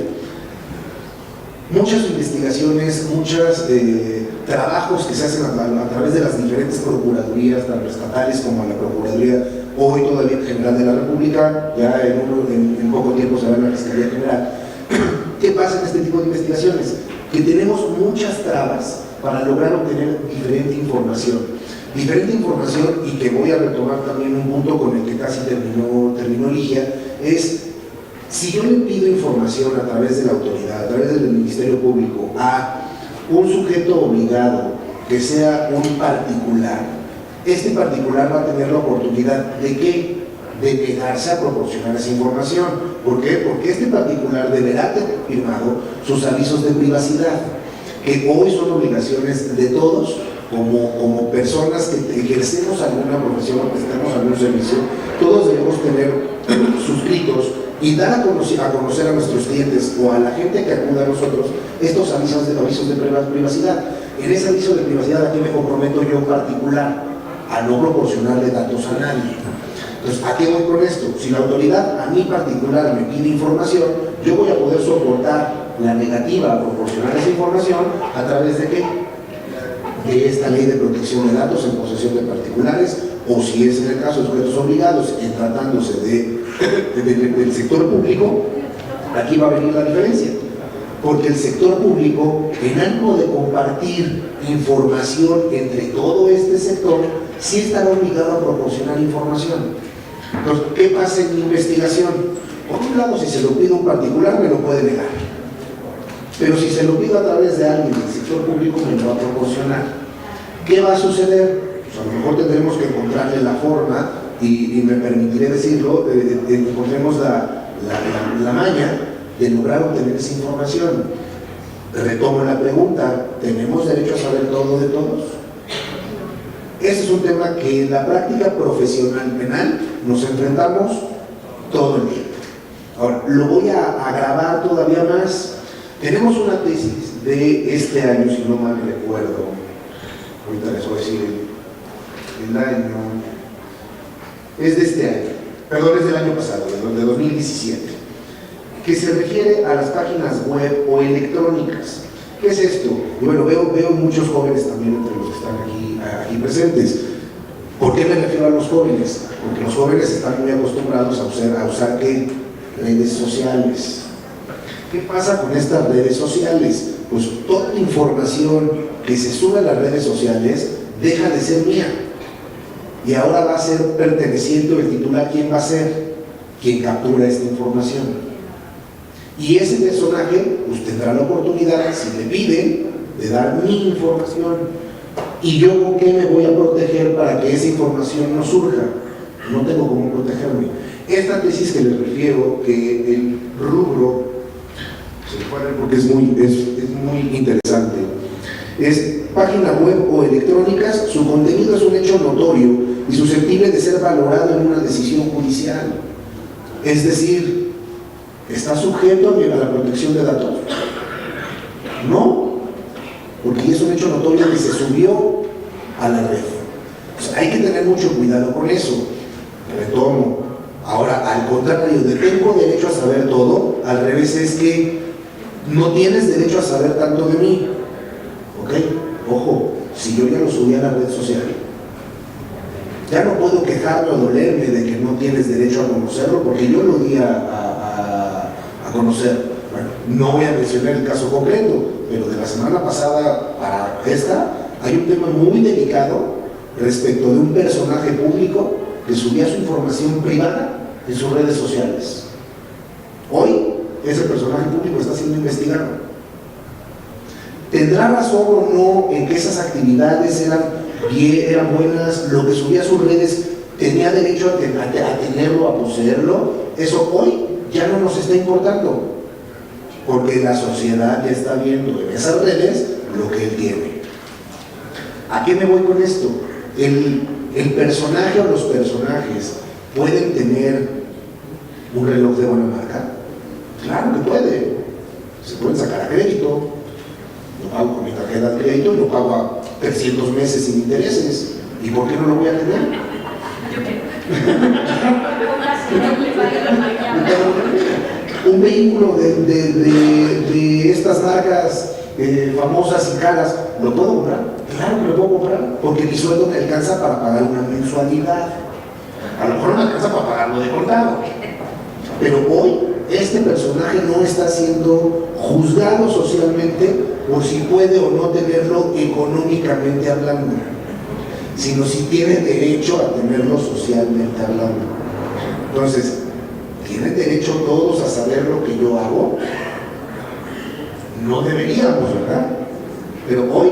Muchas investigaciones, muchos trabajos que se hacen a través de las diferentes procuradurías, tanto estatales como la Procuraduría, hoy todavía General de la República, ya en poco tiempo se va a la Fiscalía General. ¿Qué pasa en este tipo de investigaciones? Que tenemos muchas trabas para lograr obtener diferente información y que voy a retomar también un punto con el que casi terminó Ligia, es si yo le pido información a través de la autoridad, a través del Ministerio Público, a un sujeto obligado que sea un particular, este particular va a tener la oportunidad de ¿qué? De negarse a proporcionar esa información. ¿Por qué? Porque este particular deberá tener firmado sus avisos de privacidad, que hoy son obligaciones de todos, como personas que ejercemos alguna profesión o prestamos algún servicio. Todos debemos tener suscritos y dar a conocer a nuestros clientes o a la gente que acuda a nosotros estos avisos de privacidad. En ese aviso de privacidad aquí me comprometo yo en particular a no proporcionarle datos a nadie. Entonces, ¿a qué voy con esto? Si la autoridad a mí particular me pide información, yo voy a poder soportar la negativa a proporcionar esa información a través de ¿qué? de esta ley de protección de datos en posesión de particulares, o si es en el caso de sujetos obligados, en tratándose del sector público, aquí va a venir la diferencia. Porque el sector público, en ánimo de compartir información entre todo este sector, sí estará obligado a proporcionar información. Entonces, ¿qué pasa en mi investigación? Por un lado, si se lo pido a un particular, me lo puede negar. Pero si se lo pido a través de alguien del sector público, me lo va a proporcionar. ¿Qué va a suceder? Pues a lo mejor tendremos que encontrarle la forma, y me permitiré decirlo, encontremos la maña de lograr obtener esa información. Retomo la pregunta, ¿tenemos derecho a saber todo de todos? Ese es un tema que en la práctica profesional penal nos enfrentamos todo el día. Ahora, lo voy a agravar todavía más. Tenemos una tesis de este año, si no mal recuerdo, ahorita les voy a decir el año, es de este año, perdón, es del año pasado, de 2017, que se refiere a las páginas web o electrónicas. ¿Qué es esto? Y bueno, veo muchos jóvenes también entre los que están aquí presentes. ¿Por qué me refiero a los jóvenes? Porque los jóvenes están muy acostumbrados a usar ¿qué? Redes sociales. ¿Qué pasa con estas redes sociales? Pues toda la información que se sube a las redes sociales deja de ser mía. Y ahora va a ser perteneciente o el titular, ¿quién va a ser? Quien captura esta información. Y ese personaje pues tendrá la oportunidad, si le piden, de dar mi información. ¿Y yo con qué me voy a proteger para que esa información no surja? No tengo cómo protegerme. Esta tesis que les refiero, que el rubro, se lo ponen porque es muy interesante, es página web o electrónicas, su contenido es un hecho notorio y susceptible de ser valorado en una decisión judicial. Es decir, ¿está sujeto a la protección de datos? No, porque es un hecho notorio que se subió a la red. O sea, hay que tener mucho cuidado con eso. Retomo. Ahora, al contrario, de tengo derecho a saber todo, al revés es que no tienes derecho a saber tanto de mí. ¿Ok? Ojo, si yo ya lo subí a la red social, ya no puedo quejarme o dolerme de que no tienes derecho a conocerlo porque yo lo di a conocer. Bueno, no voy a mencionar el caso concreto, pero de la semana pasada para esta hay un tema muy delicado respecto de un personaje público que subía su información privada en sus redes sociales. Hoy ese personaje público está siendo investigado. ¿Tendrá razón o no en que esas actividades eran buenas? Lo que subía a sus redes tenía derecho a tenerlo, a poseerlo. Eso hoy ya no nos está importando, porque la sociedad ya está viendo en esas redes lo que él tiene. ¿A qué me voy con esto? El personaje o los personajes pueden tener un reloj de buena marca. Claro que puede. Se pueden sacar a crédito. Lo pago con mi tarjeta de crédito y lo pago a 300 meses sin intereses. ¿Y por qué no lo voy a tener? Un vehículo de estas marcas famosas y caras, ¿lo puedo comprar? Claro que lo puedo comprar, porque mi sueldo me alcanza para pagar una mensualidad. A lo mejor no me alcanza para pagarlo de contado. Pero hoy este personaje no está siendo juzgado socialmente por si puede o no tenerlo económicamente hablando, sino si tiene derecho a tenerlo socialmente hablando. Entonces, ¿tienen derecho todos a saber lo que yo hago? No deberíamos, ¿verdad? Pero hoy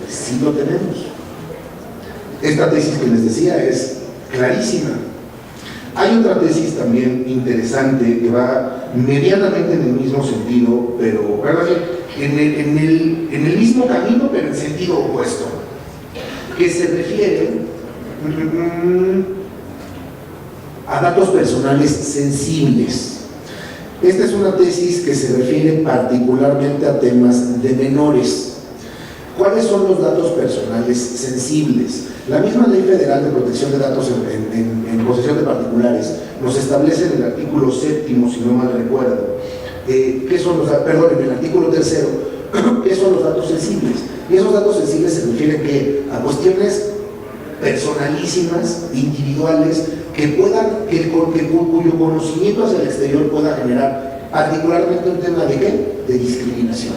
sí lo tenemos. Esta tesis que les decía es clarísima. Hay otra tesis también interesante que va medianamente en el mismo sentido, pero en el mismo camino, pero en sentido opuesto, que se refiere a datos personales sensibles. Esta es una tesis que se refiere particularmente a temas de menores. ¿Cuáles son los datos personales sensibles? La misma Ley Federal de Protección de Datos en posesión de particulares nos establece en el artículo 7º, si no mal recuerdo, ¿qué son los datos? Perdón, en el artículo 3º, ¿qué son los datos sensibles? Y esos datos sensibles se refieren a cuestiones personalísimas, individuales, cuyo conocimiento hacia el exterior pueda generar particularmente un tema de ¿qué? De discriminación.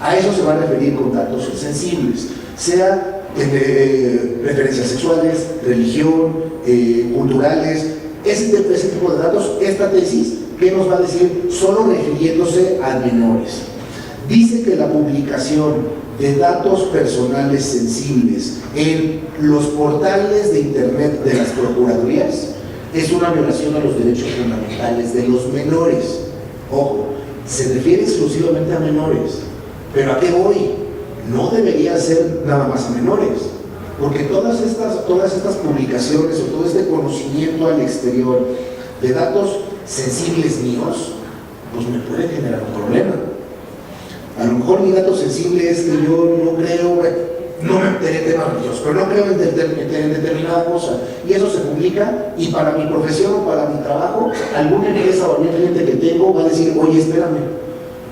A eso se va a referir con datos sensibles, sea preferencias sexuales, religión, culturales, ese tipo de datos. Esta tesis, ¿qué nos va a decir? Solo refiriéndose a menores. Dice que la publicación de datos personales sensibles en los portales de internet de las procuradurías es una violación a los derechos fundamentales de los menores. Ojo, se refiere exclusivamente a menores. ¿Pero a qué voy? No debería ser nada más a menores, porque todas estas publicaciones o todo este conocimiento al exterior de datos sensibles míos, pues me puede generar un problema. A lo mejor mi dato sensible es que yo no creo, no me enteré de temas religiosos, pero no creo en determinada cosa, y eso se publica, y para mi profesión o para mi trabajo, alguna empresa o algún cliente que tengo va a decir, oye, espérame,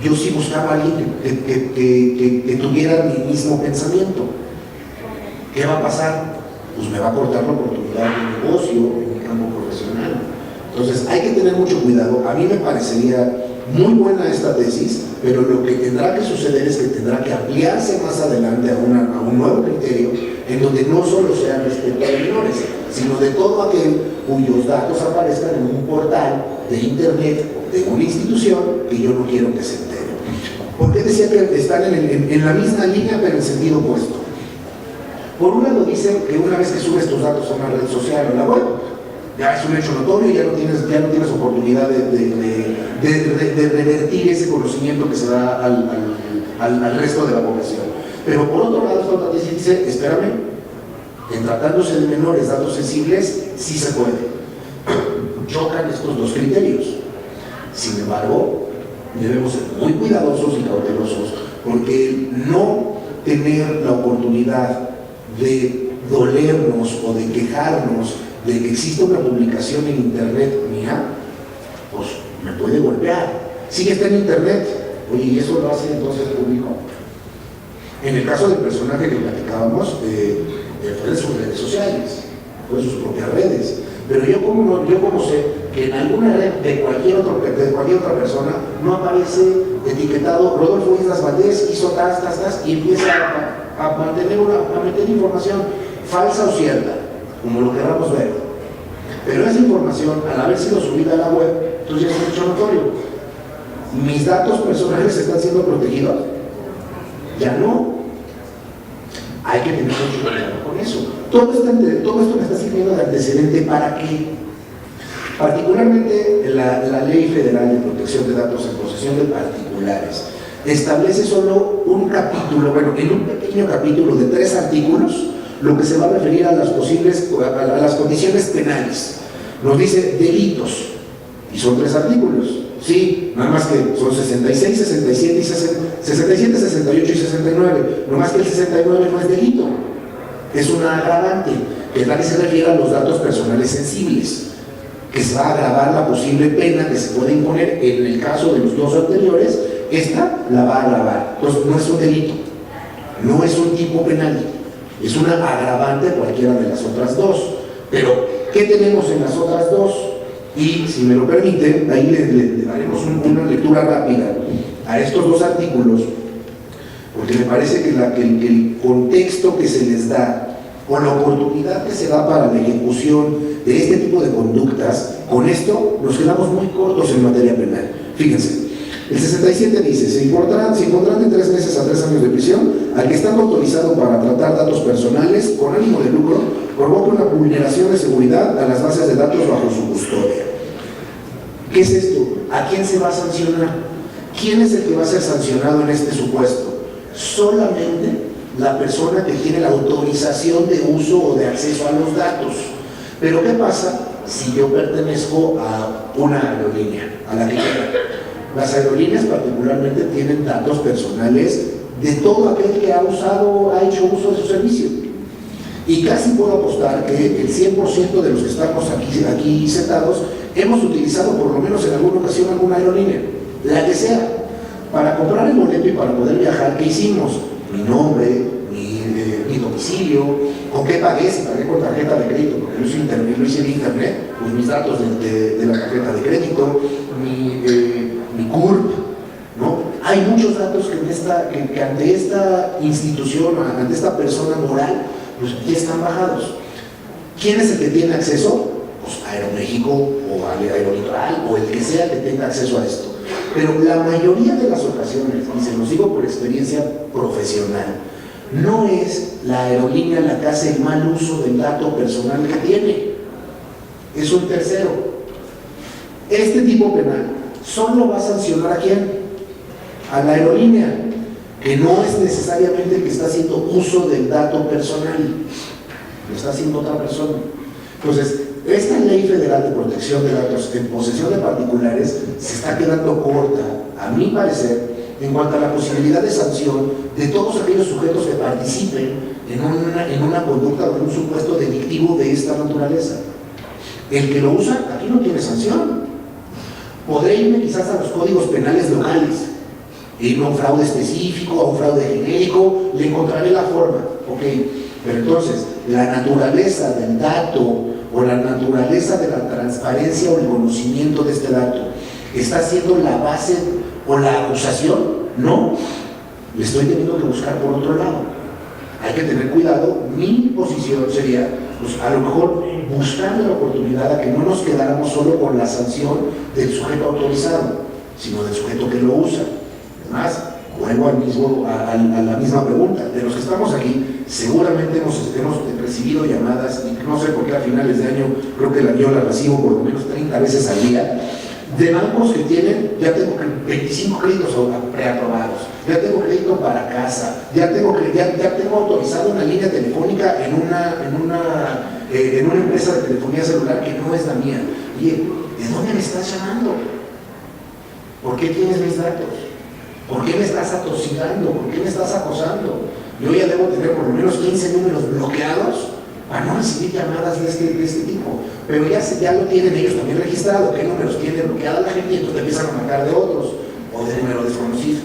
yo sí buscaba a alguien que tuviera mi mismo pensamiento. ¿Qué va a pasar? Pues me va a cortar la oportunidad de negocio en mi campo profesional. Entonces hay que tener mucho cuidado. A mí me parecería muy buena esta tesis, pero lo que tendrá que suceder es que tendrá que ampliarse más adelante a un nuevo criterio en donde no solo sea respecto a menores, sino de todo aquel cuyos datos aparezcan en un portal de internet de una institución que yo no quiero que se entere. ¿Por qué decía que están en la misma línea pero en sentido opuesto? Por un lado dicen que una vez que subes tus datos a una red social o a la web, ya es un hecho notorio, ya no tienes oportunidad de revertir ese conocimiento que se da al resto de la población. Pero por otro lado, esta otra tesis dice, espérame, en tratándose de menores, datos sensibles, sí se puede. Chocan estos dos criterios. Sin embargo, debemos ser muy cuidadosos y cautelosos, porque no tener la oportunidad de dolernos o de quejarnos de que existe una publicación en internet mía, pues me puede golpear. Sí que está en internet, oye, y eso lo hace entonces público. En el caso del personaje que platicábamos, fue de sus redes sociales, fue de sus propias redes. Pero yo como sé que en alguna red de cualquier otra persona no aparece etiquetado Rodolfo Islas Valdés hizo tas, y empieza a meter información falsa o cierta, como lo queramos ver. Pero esa información, al haber sido subida a la web, entonces ya es un hecho notorio. ¿Mis datos personales están siendo protegidos? Ya no. Hay que tener mucho cuidado con eso. Todo esto me está sirviendo de antecedente para que, particularmente la Ley Federal de Protección de Datos en Posesión de Particulares, establece solo un capítulo, en un pequeño capítulo de 3 artículos, lo que se va a referir a las condiciones penales. Nos dice delitos, y son 3 artículos. Sí, nada más que son 66, 67, 68 y 69. No más que el 69 no es delito, es una agravante, que es la que se refiere a los datos personales sensibles, que se va a agravar la posible pena que se puede imponer. En el caso de los 2 anteriores, esta la va a agravar. Entonces no es un delito, no es un tipo penal, es una agravante cualquiera de las otras 2. Pero, ¿qué tenemos en las otras 2? Y si me lo permite, ahí le daremos una lectura rápida a estos 2 artículos, porque me parece que el contexto que se les da o la oportunidad que se da para la ejecución de este tipo de conductas, con esto nos quedamos muy cortos en materia penal. Fíjense, el 67 dice, se impondrán de 3 meses a 3 años de prisión al que estando autorizado para tratar datos personales con ánimo de lucro provoca una vulneración de seguridad a las bases de datos bajo su custodia. ¿Qué es esto? ¿A quién se va a sancionar? ¿Quién es el que va a ser sancionado en este supuesto? Solamente la persona que tiene la autorización de uso o de acceso a los datos. Pero ¿qué pasa si yo pertenezco a una aerolínea, a la que quiera? Las aerolíneas particularmente tienen datos personales de todo aquel que ha hecho uso de su servicio. Y casi puedo apostar que el 100% de los que estamos aquí sentados hemos utilizado por lo menos en alguna ocasión alguna aerolínea, la que sea. Para comprar el boleto y para poder viajar, ¿qué hicimos? mi nombre, mi domicilio, con qué pagué, si pagué con tarjeta de crédito, porque lo hice en internet, pues mis datos de la tarjeta de crédito, mi CURP, ¿no? Hay muchos datos que ante esta institución, ante esta persona moral, pues ya están bajados. ¿Quién es el que tiene acceso? Pues Aeroméxico o Aerolitoral o el que sea que tenga acceso a esto. Pero la mayoría de las ocasiones, y se los digo por experiencia profesional, no es la aerolínea la que hace el mal uso del dato personal que tiene, es un tercero. Este tipo penal solo va a sancionar ¿a quién? A la aerolínea, que no es necesariamente el que está haciendo uso del dato personal, lo está haciendo otra persona. Entonces, esta ley federal de protección de datos en posesión de particulares se está quedando corta, a mi parecer, en cuanto a la posibilidad de sanción de todos aquellos sujetos que participen en una conducta o en un supuesto delictivo de esta naturaleza. El que lo usa, aquí no tiene sanción. Podré irme quizás a los códigos penales locales, irme a un fraude específico, a un fraude genérico, le encontraré la forma, ok, pero entonces la naturaleza del dato o la naturaleza de la transparencia o el conocimiento de este dato está siendo la base o la acusación, no, le estoy teniendo que buscar por otro lado. Hay que tener cuidado. Mi posición sería, pues a lo mejor buscarle la oportunidad a que no nos quedáramos solo con la sanción del sujeto autorizado, sino del sujeto que lo usa. Además, vuelvo a la misma pregunta. De los que estamos aquí, seguramente hemos recibido llamadas, y no sé por qué a finales de año, creo que yo la recibo por lo menos 30 veces al día, de bancos que tienen, ya tengo 25 créditos preaprobados, ya tengo crédito para casa, ya tengo autorizado una línea telefónica en una empresa de telefonía celular que no es la mía. Oye, ¿de dónde me estás llamando? ¿Por qué tienes mis datos? ¿Por qué me estás atosigando? ¿Por qué me estás acosando? Yo ya debo tener por lo menos 15 números bloqueados para no recibir llamadas de este tipo. Pero ya lo tienen ellos también registrado, qué números tiene bloqueada la gente, y entonces empiezan a marcar de otros o de número desconocido.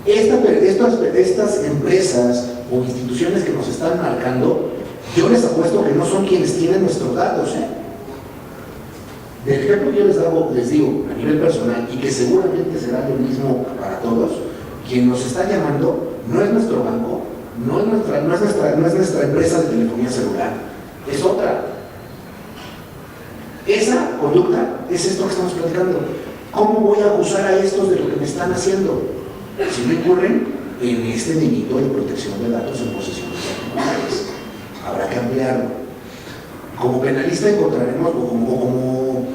Estas empresas o instituciones que nos están marcando, yo les apuesto que no son quienes tienen nuestros datos, Del ejemplo que yo les digo a nivel personal, y que seguramente será lo mismo para todos, quien nos está llamando no es nuestro banco, no es nuestra empresa de telefonía celular, es otra. Esa conducta es esto que estamos platicando. ¿Cómo voy a acusar a estos de lo que me están haciendo? Si no incurren en este delito de protección de datos en posesión de particulares, habrá que ampliarlo. Como penalista encontraremos, o como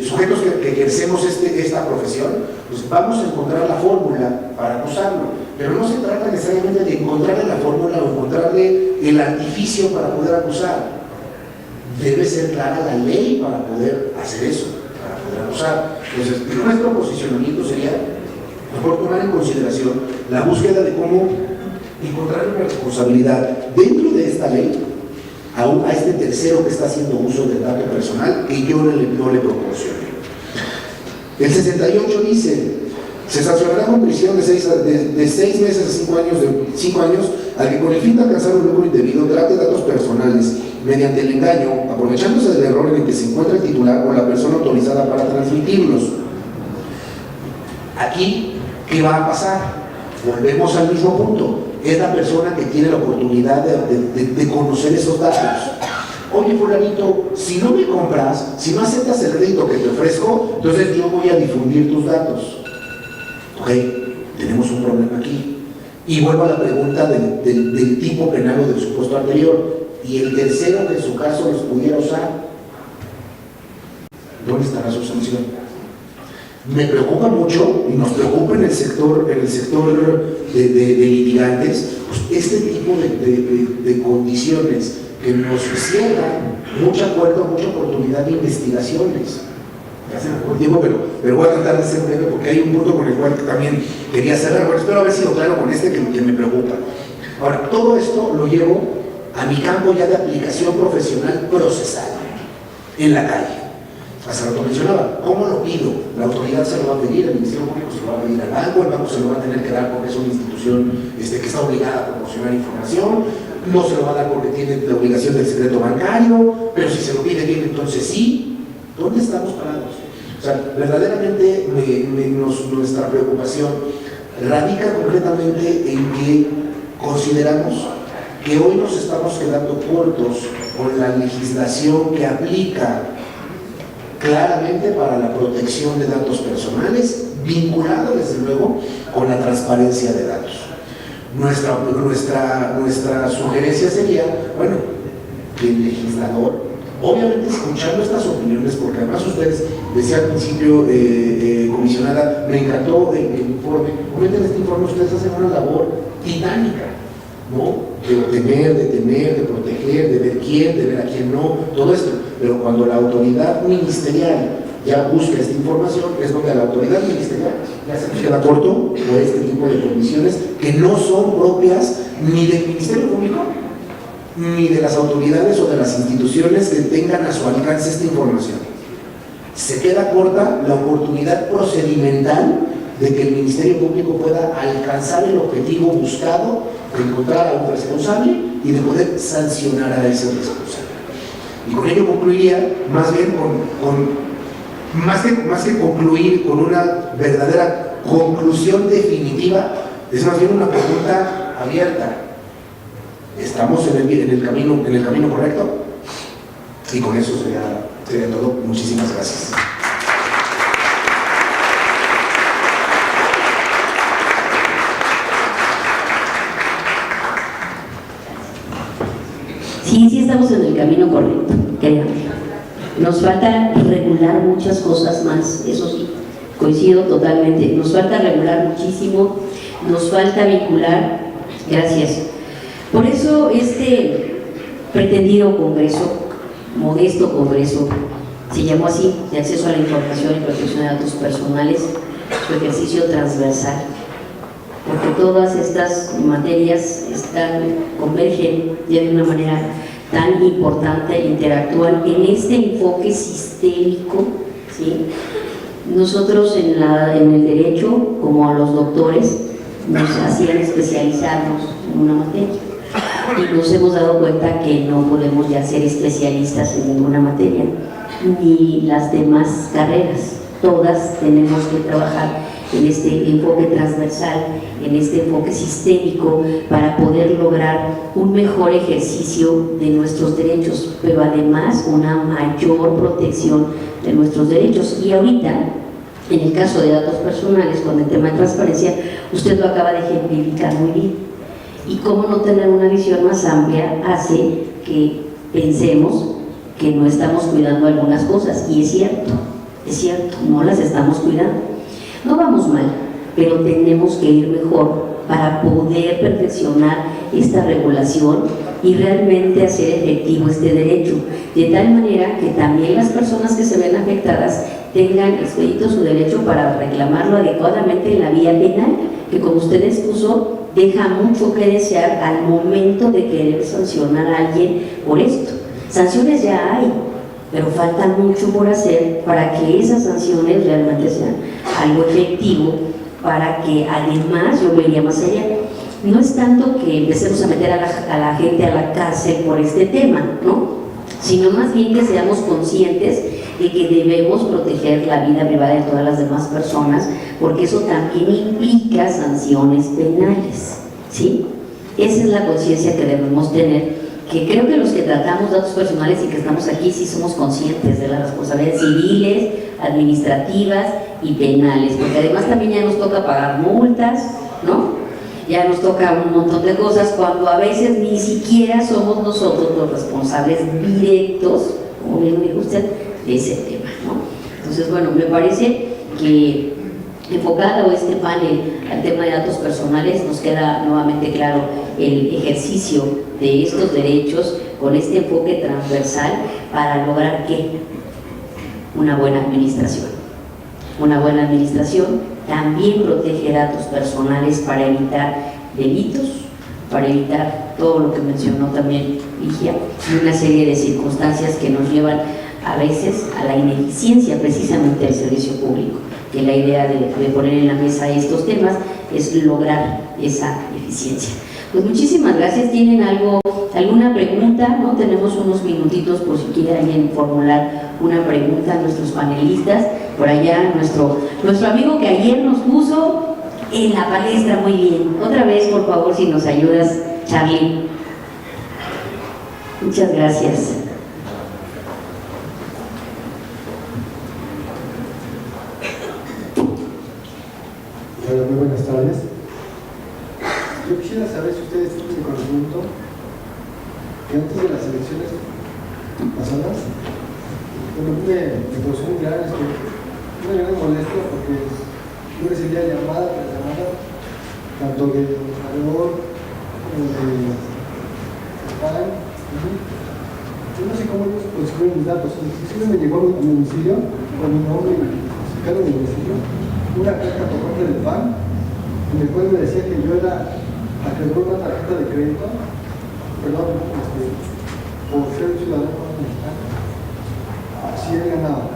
sujetos que ejercemos esta profesión, pues vamos a encontrar la fórmula para acusarlo, pero no se trata necesariamente de encontrarle la fórmula o encontrarle el artificio para poder acusar. Debe ser clara la ley para poder hacer eso, para poder acusar. Entonces, nuestro posicionamiento sería mejor tomar en consideración la búsqueda de cómo encontrar una responsabilidad dentro de esta ley a este tercero que está haciendo uso del dato personal que yo no le proporcioné. El 68 dice: se sancionará con prisión de 6 meses a 5 años al que con el fin de alcanzar un lucro indebido trate datos personales mediante el engaño, aprovechándose del error en el que se encuentra el titular o la persona autorizada para transmitirlos. Aquí, ¿qué va a pasar? Volvemos al mismo punto. Es la persona que tiene la oportunidad de conocer esos datos. Oye, fulanito, si no me compras, si no aceptas el crédito que te ofrezco, entonces yo voy a difundir tus datos. Ok, tenemos un problema aquí. Y vuelvo a la pregunta del tipo penal o del supuesto anterior. Y el tercero que en su caso los pudiera usar, ¿dónde estará su sanción? Me preocupa mucho, y nos preocupa en el sector de litigantes, pues este tipo de condiciones que nos cierran mucha puerta, mucha oportunidad de investigaciones. Ya se me fue el tiempo, pero voy a tratar de ser breve porque hay un punto con el cual también quería cerrar. Bueno, espero haber sido claro con que me preocupa. Ahora, todo esto lo llevo a mi campo ya de aplicación profesional procesal, en la calle. Hace rato mencionaba, ¿cómo lo pido? La autoridad se lo va a pedir, el Ministerio Público se lo va a pedir al banco, el banco se lo va a tener que dar porque es una institución que está obligada a proporcionar información, no se lo va a dar porque tiene la obligación del secreto bancario, pero si se lo pide bien, entonces sí. ¿Dónde estamos parados? O sea, verdaderamente nuestra preocupación radica concretamente en que consideramos que hoy nos estamos quedando cortos con la legislación que aplica claramente para la protección de datos personales, vinculado desde luego con la transparencia de datos. Nuestra sugerencia sería, bueno, que el legislador, obviamente escuchando estas opiniones, porque además ustedes, decía al principio, comisionada, me encantó el informe, obviamente en este informe ustedes hacen una labor titánica, ¿no? De temer, de proteger, de ver quién, de ver a quién no, todo esto. Pero cuando la autoridad ministerial ya busca esta información, es donde a la autoridad ministerial ya se queda corto por este tipo de condiciones que no son propias ni del Ministerio Público, ni de las autoridades o de las instituciones que tengan a su alcance esta información. Se queda corta la oportunidad procedimental de que el Ministerio Público pueda alcanzar el objetivo buscado de encontrar a un responsable y de poder sancionar a ese responsable. Y con ello concluiría, más bien más que concluir con una verdadera conclusión definitiva, es más bien una pregunta abierta. ¿Estamos en el camino correcto? Y con eso sería todo. Muchísimas gracias. Sí estamos en el camino correcto, créanme. Nos falta regular muchas cosas más, eso sí, coincido totalmente. Nos falta regular muchísimo, nos falta vincular. Gracias. Por eso este pretendido congreso, modesto congreso, se llamó así, de acceso a la información y protección de datos personales, su ejercicio transversal, porque todas estas materias convergen ya de una manera tan importante e interactúan en este enfoque sistémico, ¿sí? Nosotros en el derecho, como a los doctores, nos hacían especializarnos en una materia y nos hemos dado cuenta que no podemos ya ser especialistas en ninguna materia, ni las demás carreras. Todas tenemos que trabajar en este enfoque transversal, en este enfoque sistémico, para poder lograr un mejor ejercicio de nuestros derechos, pero además una mayor protección de nuestros derechos. Y ahorita, en el caso de datos personales, con el tema de transparencia, usted lo acaba de ejemplificar muy bien. Y cómo no tener una visión más amplia hace que pensemos que no estamos cuidando algunas cosas, y es cierto, no las estamos cuidando. No vamos mal, pero tenemos que ir mejor para poder perfeccionar esta regulación y realmente hacer efectivo este derecho, de tal manera que también las personas que se ven afectadas tengan expedito su derecho para reclamarlo adecuadamente en la vía penal, que como usted expuso, deja mucho que desear al momento de querer sancionar a alguien por esto. Sanciones ya hay, pero falta mucho por hacer para que esas sanciones realmente sean algo efectivo, para que además, yo me iría más allá, no es tanto que empecemos a meter a la gente a la cárcel por este tema, ¿no? Sino más bien que seamos conscientes de que debemos proteger la vida privada de todas las demás personas, porque eso también implica sanciones penales, ¿sí? Esa es la conciencia que debemos tener, que creo que los que tratamos datos personales y que estamos aquí sí somos conscientes de las responsabilidades civiles, administrativas y penales, porque además también ya nos toca pagar multas, ¿no? Ya nos toca un montón de cosas, cuando a veces ni siquiera somos nosotros los responsables directos, como bien dijo usted, de ese tema, ¿no? Entonces, bueno, me parece que enfocado este panel al tema de datos personales, nos queda nuevamente claro el ejercicio de estos derechos con este enfoque transversal para lograr ¿qué? Una buena administración. Una buena administración también protege datos personales para evitar delitos, para evitar todo lo que mencionó también Ligia, y una serie de circunstancias que nos llevan a veces a la ineficiencia precisamente del servicio público, que la idea de poner en la mesa estos temas es lograr esa eficiencia. Pues muchísimas gracias. ¿Tienen alguna pregunta? ¿No? Tenemos unos minutitos por si quiere alguien formular una pregunta a nuestros panelistas. Por allá nuestro amigo que ayer nos puso en la palestra, muy bien. Otra vez, por favor, si nos ayudas, Charlie. Muchas gracias. Hola, muy buenas tardes. Yo quisiera saber si ustedes tienen conocimiento que antes de las elecciones pasadas, bueno, me causó muy claro, es que me dio molesto porque yo recibía llamada tras llamada, tanto de Salvador como de PAN. Yo no sé cómo ellos consiguieron mis datos. Inclusive me llegó a mi domicilio, con mi nombre y certificado de domicilio, una carta por parte del PAN, en el cual me decía que yo era acreedor de una tarjeta de crédito, perdón, por ser ciudadano mexicano, si he ganado.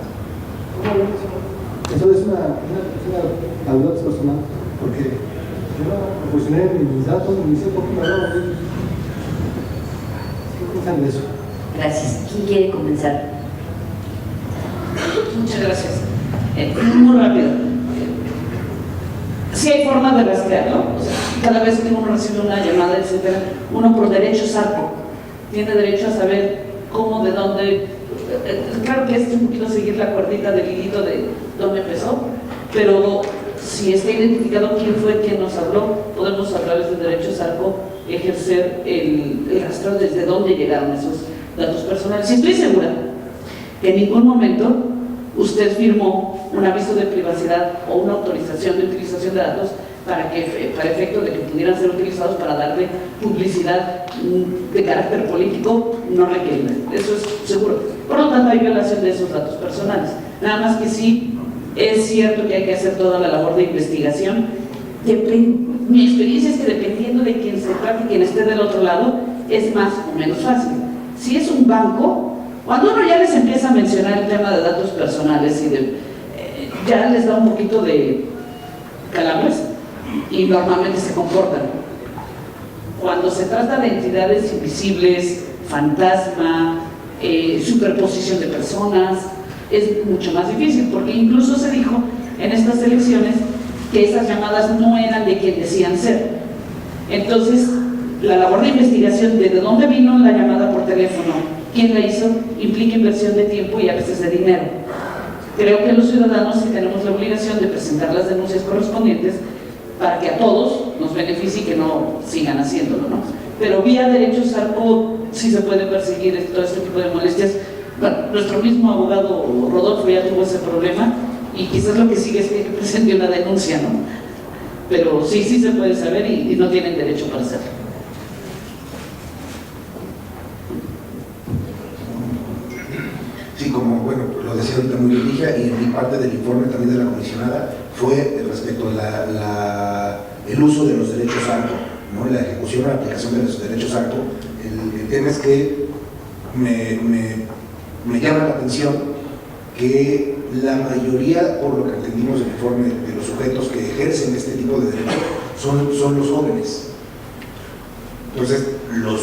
Eso es una duda personal, porque yo no proporcioné mis datos, ni sé por qué me hablaron. ¿Qué piensan de eso? Gracias. ¿Quién quiere comenzar? Muchas gracias. Muy rápido. Sí hay forma de rastrearlo. O sea, cada vez que uno recibe una llamada, etcétera, uno por derechos ARCO tiene derecho a saber cómo, de dónde. Claro que es un poquito seguir la cuerdita del hilito de dónde empezó, pero si está identificado quién fue quien nos habló, podemos a través de derechos ARCO ejercer el rastreo desde dónde llegaron esos datos personales. Y estoy segura que en ningún momento usted firmó un aviso de privacidad o una autorización de utilización de datos para efecto de que pudieran ser utilizados para darle publicidad de carácter político no requerida. Eso es seguro. Por lo tanto, hay violación de esos datos personales. Nada más que sí, es cierto que hay que hacer toda la labor de investigación. Mi experiencia es que dependiendo de quién se trate y quién esté del otro lado, es más o menos fácil. Si es un banco, cuando uno ya les empieza a mencionar el tema de datos personales y ya les da un poquito de calambres y normalmente se comportan. Cuando se trata de entidades invisibles, fantasma, superposición de personas, es mucho más difícil, porque incluso se dijo en estas elecciones que esas llamadas no eran de quien decían ser. Entonces, la labor de investigación de dónde vino la llamada por teléfono, quién la hizo, implica inversión de tiempo y a veces de dinero. Creo que los ciudadanos sí tenemos la obligación de presentar las denuncias correspondientes para que a todos nos beneficie y que no sigan haciéndolo, ¿no? Pero vía derechos ARCO sí se puede perseguir todo este tipo de molestias. Bueno, nuestro mismo abogado Rodolfo ya tuvo ese problema y quizás lo que sigue es que presente una denuncia, ¿no? Pero sí se puede saber y no tienen derecho para hacerlo. Sí, como bueno, lo decía ahorita muy bien Ligia, y en mi parte del informe también de la comisionada fue respecto a el uso de los derechos ARCO, ¿no? La ejecución o la aplicación de los derechos ARCO. El tema es que me llama la atención que la mayoría, por lo que entendimos del informe, de los sujetos que ejercen este tipo de derechos son los jóvenes. Entonces, los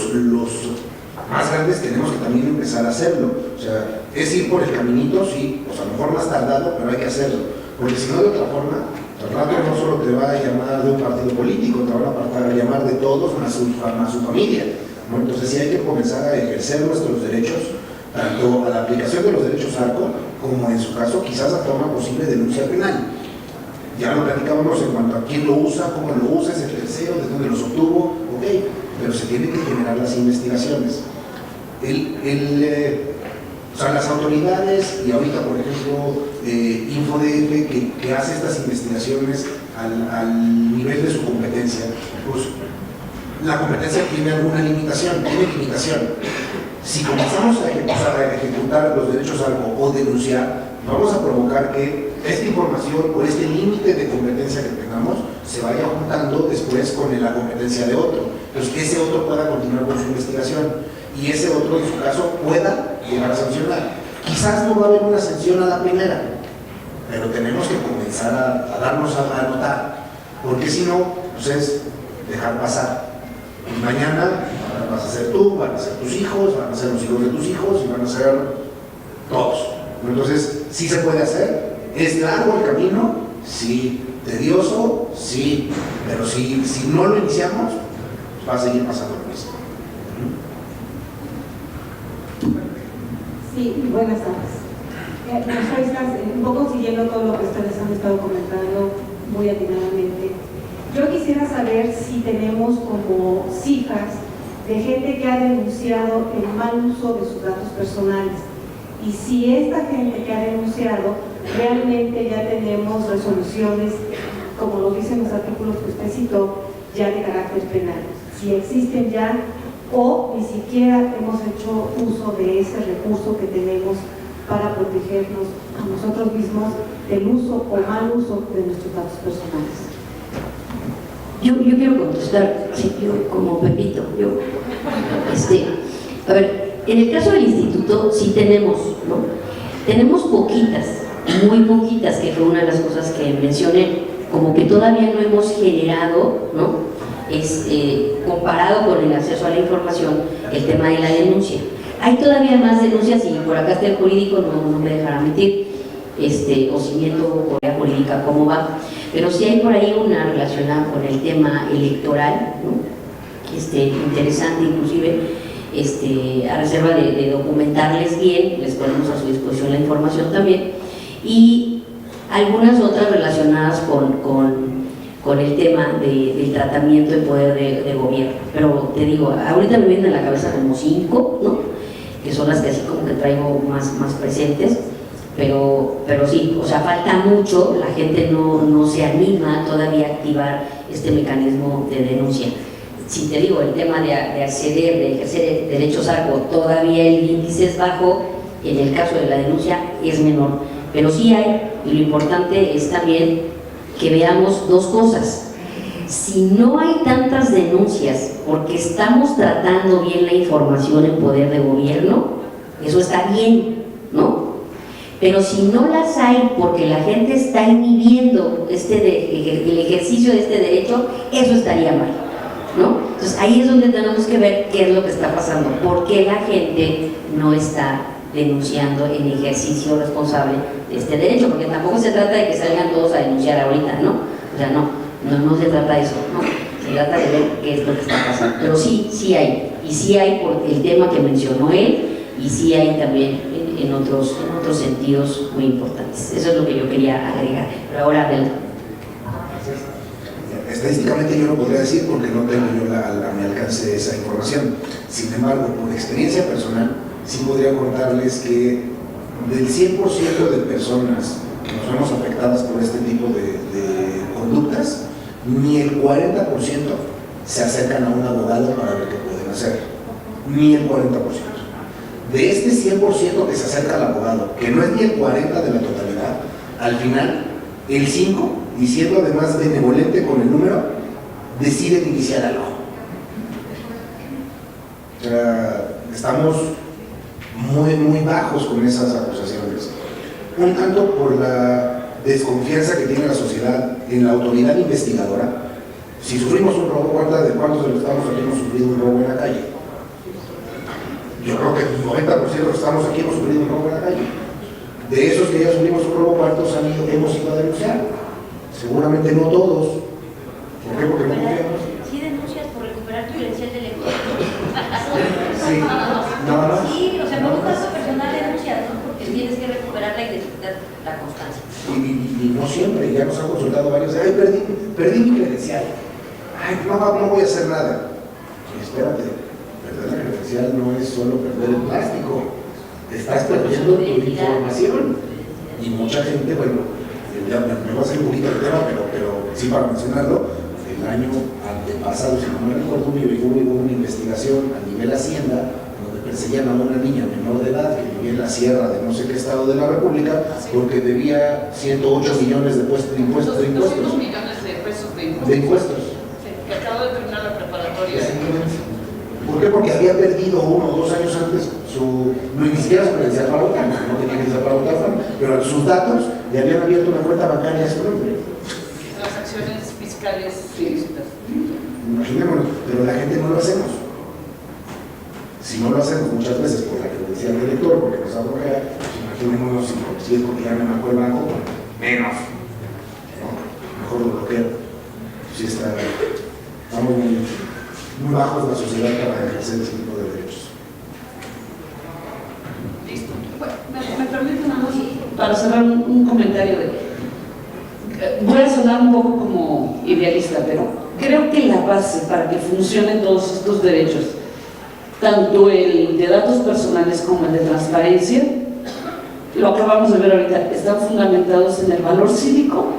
más grandes tenemos que también empezar a hacerlo. O sea, es ir por el caminito, sí, pues a lo mejor más tardado, pero hay que hacerlo. Porque si no, de otra forma, al rato no solo te va a llamar de un partido político, te van a llamar de todos más su familia, ¿no? Entonces sí hay que comenzar a ejercer nuestros derechos, tanto a la aplicación de los derechos ARCO, como en su caso quizás hasta una posible denuncia penal. Ya lo platicábamos en cuanto a quién lo usa, cómo lo usa, ese tercero, de dónde los obtuvo, ok, pero se tienen que generar las investigaciones. O sea, las autoridades, y ahorita por ejemplo InfoDF, que hace estas investigaciones al nivel de su competencia, pues la competencia tiene alguna limitación, Si comenzamos a ejecutar los derechos ARCO o denunciar, vamos a provocar que esta información o este límite de competencia que tengamos se vaya juntando después con la competencia de otro. Entonces que ese otro pueda continuar con su investigación y ese otro en su caso pueda llegar a sancionar. Quizás no va a haber una sanción a la primera, pero tenemos que comenzar a darnos a notar, porque si no, pues es dejar pasar. Y mañana vas a ser tú, van a ser tus hijos, van a ser los hijos de tus hijos y van a ser todos. Entonces, sí se puede hacer. ¿Es largo el camino? Sí. ¿Tedioso? Sí. Pero si no lo iniciamos, pues va a seguir pasando lo mismo. Sí, buenas tardes. Un poco siguiendo todo lo que ustedes han estado comentando muy atinadamente, yo quisiera saber si tenemos como cifras de gente que ha denunciado el mal uso de sus datos personales y si esta gente que ha denunciado realmente ya tenemos resoluciones, como lo dicen los artículos que usted citó, ya de carácter penal, si existen ya o ni siquiera hemos hecho uso de ese recurso que tenemos para protegernos a nosotros mismos del uso o mal uso de nuestros datos personales. Yo quiero contestar, sí, yo como Pepito, a ver, en el caso del instituto sí tenemos, ¿no? Tenemos poquitas, muy poquitas, que fue una de las cosas que mencioné, como que todavía no hemos generado, ¿no? Comparado con el acceso a la información, el tema de la denuncia. Hay todavía más denuncias y por acá está el jurídico, no me dejará mentir, o siguiendo por la jurídica cómo va, pero sí hay por ahí una relacionada con el tema electoral, ¿no? Interesante inclusive, a reserva de documentarles bien, les ponemos a su disposición la información también, y algunas otras relacionadas con el tema del tratamiento en poder de gobierno. Pero te digo, ahorita me vienen a la cabeza como 5, ¿no? Que son las que así como que traigo más presentes, pero sí, o sea, falta mucho, la gente no se anima todavía a activar este mecanismo de denuncia. Si te digo, el tema de acceder, de ejercer derechos algo, todavía el índice es bajo, en el caso de la denuncia es menor, pero sí hay, y lo importante es también que veamos dos cosas. Si no hay tantas denuncias porque estamos tratando bien la información en poder de gobierno, eso está bien, ¿no? Pero si no las hay porque la gente está inhibiendo el ejercicio de este derecho, eso estaría mal, ¿no? Entonces ahí es donde tenemos que ver qué es lo que está pasando, por qué la gente no está denunciando el ejercicio responsable de este derecho, porque tampoco se trata de que salgan todos a denunciar ahorita, ¿no? O sea, no se trata de eso, ¿no? Se trata de ver qué es lo que está pasando. Pero sí hay, y sí hay por el tema que mencionó él, y sí hay también en otros sentidos muy importantes. Eso es lo que yo quería agregar. Pero ahora, Abel. Estadísticamente yo no podría decir porque no tengo yo a mi alcance esa información. Sin embargo, por experiencia personal, sí podría contarles que del 100% de personas que nos vemos afectadas por este tipo de conductas, ni el 40% se acercan a un abogado para ver qué pueden hacer. Ni el 40%. De este 100% que se acerca al abogado, que no es ni el 40% de la totalidad, al final, el 5%, y siendo además benevolente con el número, deciden iniciar algo. O sea, estamos muy bajos con esas acusaciones. Un tanto por la desconfianza que tiene la sociedad en la autoridad investigadora. Si sufrimos un robo, ¿cuántos de los estados aquí hemos sufrido un robo en la calle? Yo creo que el 90% de los que estamos aquí hemos sufrido un robo en la calle. De esos que ya sufrimos un robo, ¿cuántos hemos ido a denunciar? Seguramente no todos. ¿Por qué? Porque no confiamos. Sí denuncias por recuperar tu credencial de lector. Sí, nada más. Sí, o sea, por un caso personal denuncias, ¿no? Porque tienes que recuperar la identidad, la constancia. Y no siempre, ya nos han consultado varios. Ay, perdí mi credencial. Ay, no voy a hacer nada. Espérate, perder la credencial no es solo perder el plástico. Estás perdiendo tu información. Y mucha gente, bueno, ya me va a hacer un poquito el tema, pero sí para mencionarlo, el año antepasado, si no me recuerdo, hubo una investigación a nivel Hacienda donde perseguían a una niña menor de edad que vivía en la sierra de no sé qué estado de la República porque debía 108 millones de impuestos. 200 millones de pesos de impuestos. Sí, que acabo de terminar la preparatoria. ¿Por qué? Porque había perdido 1 o 2 años antes ni siquiera su credencial para votar, no tenía credencial para votar, pero sus datos le habían abierto una cuenta bancaria a su nombre. Transacciones fiscales ilícitas. Imaginémonos, pero la gente no lo hacemos. Si no lo hacemos muchas veces por la credencial del elector, porque nos da flojera, pues imaginémonos si es porque ya me marcó el banco, menos. ¿No? Mejor lo bloqueo. Sí estamos muy bajos de la sociedad para ejercer ese tipo de derechos. Listo. Bueno, me permite nada más para cerrar un comentario voy a sonar un poco como idealista, pero creo que la base para que funcionen todos estos derechos, tanto el de datos personales como el de transparencia, lo acabamos de ver ahorita, están fundamentados en el valor cívico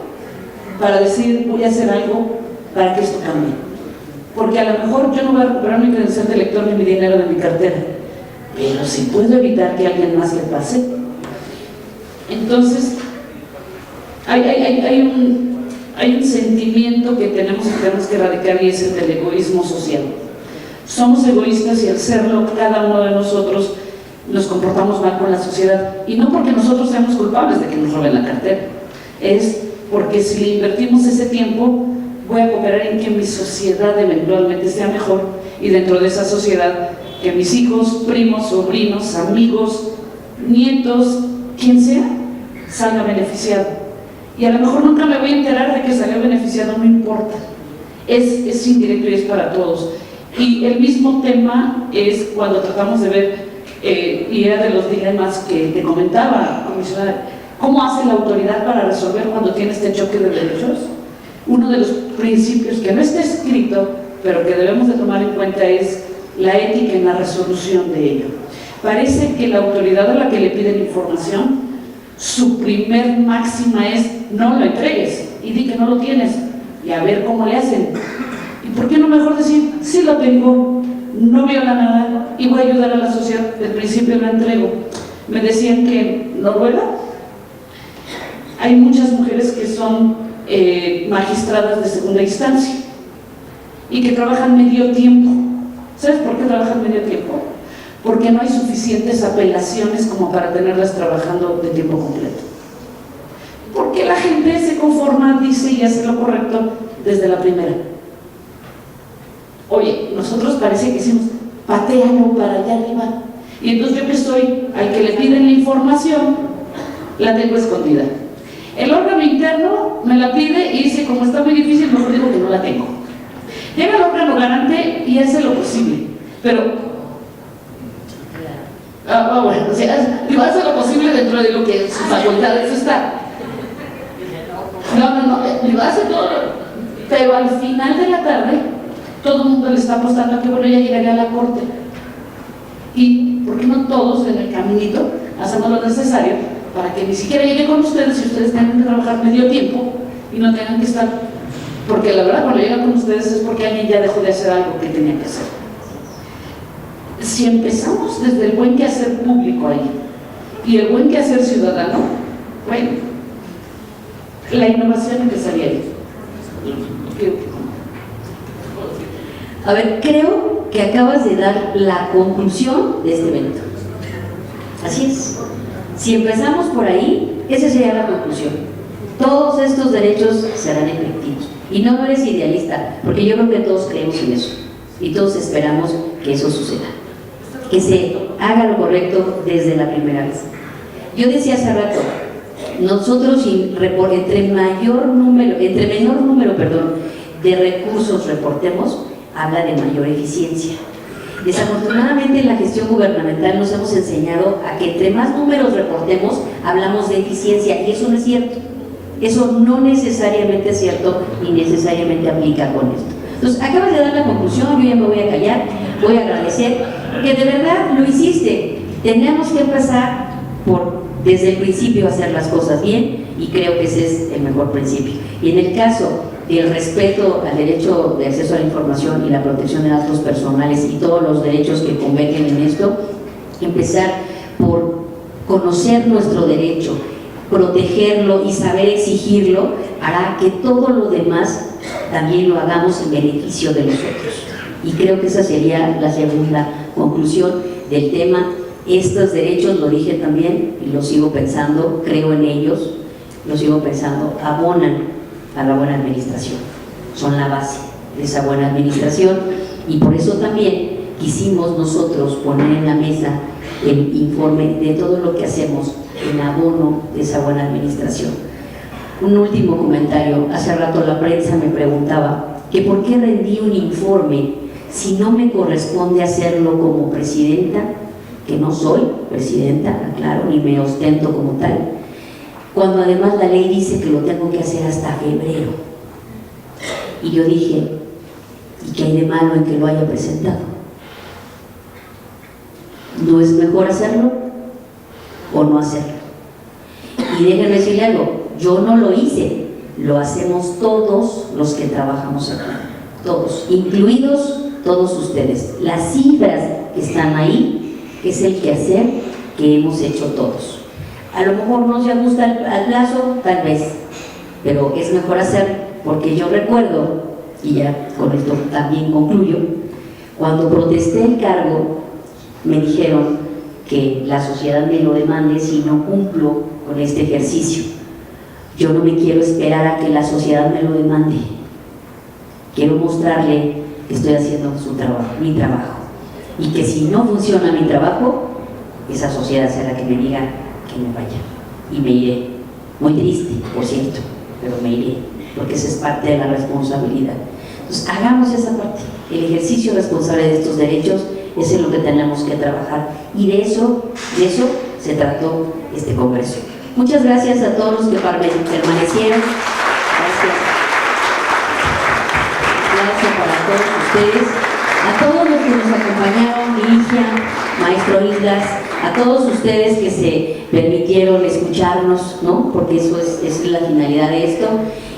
para decir voy a hacer algo para que esto cambie. Porque a lo mejor yo no voy a recuperar mi credencial de elector ni mi dinero de mi cartera, pero si puedo evitar que a alguien más le pase. Entonces, hay un sentimiento que tenemos que erradicar, y es el del egoísmo social. Somos egoístas y al serlo, cada uno de nosotros nos comportamos mal con la sociedad, y no porque nosotros seamos culpables de que nos roben la cartera, es porque si le invertimos ese tiempo, voy a cooperar en que mi sociedad eventualmente sea mejor, y dentro de esa sociedad que mis hijos, primos, sobrinos, amigos, nietos, quien sea, salga beneficiado. Y a lo mejor nunca me voy a enterar de que salió beneficiado, no importa, es indirecto y es para todos. Y el mismo tema es cuando tratamos de ver, y era de los dilemas que te comentaba, comisionada, ¿cómo hace la autoridad para resolver cuando tiene este choque de derechos? Uno de los principios que no está escrito, pero que debemos de tomar en cuenta, es la ética en la resolución de ello. Parece que la autoridad a la que le piden información, su primer máxima es no lo entregues y di que no lo tienes y a ver cómo le hacen. ¿Y por qué no mejor decir, sí lo tengo, no viola nada y voy a ayudar a la sociedad, del principio lo entrego? Me decían que en Noruega hay muchas mujeres que son magistradas de segunda instancia y que trabajan medio tiempo. ¿Sabes por qué trabajan medio tiempo? Porque no hay suficientes apelaciones como para tenerlas trabajando de tiempo completo. Porque la gente se conforma, dice y hace lo correcto desde la primera. Oye, nosotros parece que decimos, patéalo para allá arriba. Y entonces yo que soy al que le piden la información, la tengo escondida. El órgano interno me la pide y dice, como está muy difícil, mejor digo que no la tengo. Llega el órgano garante y hace lo posible, pero bueno, o sea, digo, hace lo posible dentro de lo que sus facultades está. No, lo hace todo, pero al final de la tarde todo el mundo le está apostando a que bueno, ya llegaría a la corte. Y ¿por qué no todos en el caminito hacemos lo necesario para que ni siquiera llegue con ustedes y ustedes tengan que trabajar medio tiempo y no tengan que estar? Porque la verdad, cuando llegan con ustedes es porque alguien ya dejó de hacer algo que tenía que hacer. Si empezamos desde el buen quehacer público ahí y el buen quehacer ciudadano, bueno, la innovación empezaría ahí. A ver, creo que acabas de dar la conclusión de este evento. Así es. Si empezamos por ahí, esa sería la conclusión. Todos estos derechos serán efectivos. Y no eres idealista, porque yo creo que todos creemos en eso. Y todos esperamos que eso suceda. Que se haga lo correcto desde la primera vez. Yo decía hace rato, nosotros entre menor número de recursos reportemos, habla de mayor eficiencia. Desafortunadamente en la gestión gubernamental nos hemos enseñado a que entre más números reportemos, hablamos de eficiencia, y eso no es cierto. Eso no necesariamente es cierto y necesariamente aplica con esto. Entonces, acabas de dar la conclusión, yo ya me voy a callar, voy a agradecer, que de verdad lo hiciste. Tenemos que empezar desde el principio a hacer las cosas bien, y creo que ese es el mejor principio. Y en el caso del respeto al derecho de acceso a la información y la protección de datos personales y todos los derechos que convergen en esto, empezar por conocer nuestro derecho, protegerlo y saber exigirlo, hará que todo lo demás también lo hagamos en beneficio de nosotros. Y creo que esa sería la segunda conclusión del tema Estos derechos, lo dije también y lo sigo pensando, creo en ellos, lo sigo pensando, abonan a la buena administración, son la base de esa buena administración, y por eso también quisimos nosotros poner en la mesa el informe de todo lo que hacemos en abono de esa buena administración. Un último comentario: hace rato la prensa me preguntaba que por qué rendí un informe si no me corresponde hacerlo como presidenta, que no soy presidenta, claro, ni me ostento como tal, cuando además la ley dice que lo tengo que hacer hasta febrero. Y yo dije, ¿y qué hay de malo en que lo haya presentado? ¿No es mejor hacerlo o no hacerlo? Y déjenme decirle algo, yo no lo hice, lo hacemos todos los que trabajamos aquí, todos, incluidos todos ustedes. Las cifras que están ahí es el quehacer que hemos hecho todos. A lo mejor no se ajusta al plazo, tal vez, pero es mejor hacerlo, porque yo recuerdo, y ya con esto también concluyo, cuando protesté el cargo, me dijeron que la sociedad me lo demande si no cumplo con este ejercicio. Yo no me quiero esperar a que la sociedad me lo demande. Quiero mostrarle que estoy haciendo mi trabajo, y que si no funciona mi trabajo, esa sociedad será que me diga que me vaya, y me iré. Muy triste, por cierto, pero me iré, porque esa es parte de la responsabilidad. Entonces, hagamos esa parte. El ejercicio responsable de estos derechos es en lo que tenemos que trabajar, y de eso se trató este congreso. Muchas gracias a todos los que permanecieron. Gracias para todos ustedes, a todos los que nos acompañaron, Ligia, maestro Islas, a todos ustedes que se permitieron escucharnos, ¿no? Porque eso es la finalidad de esto,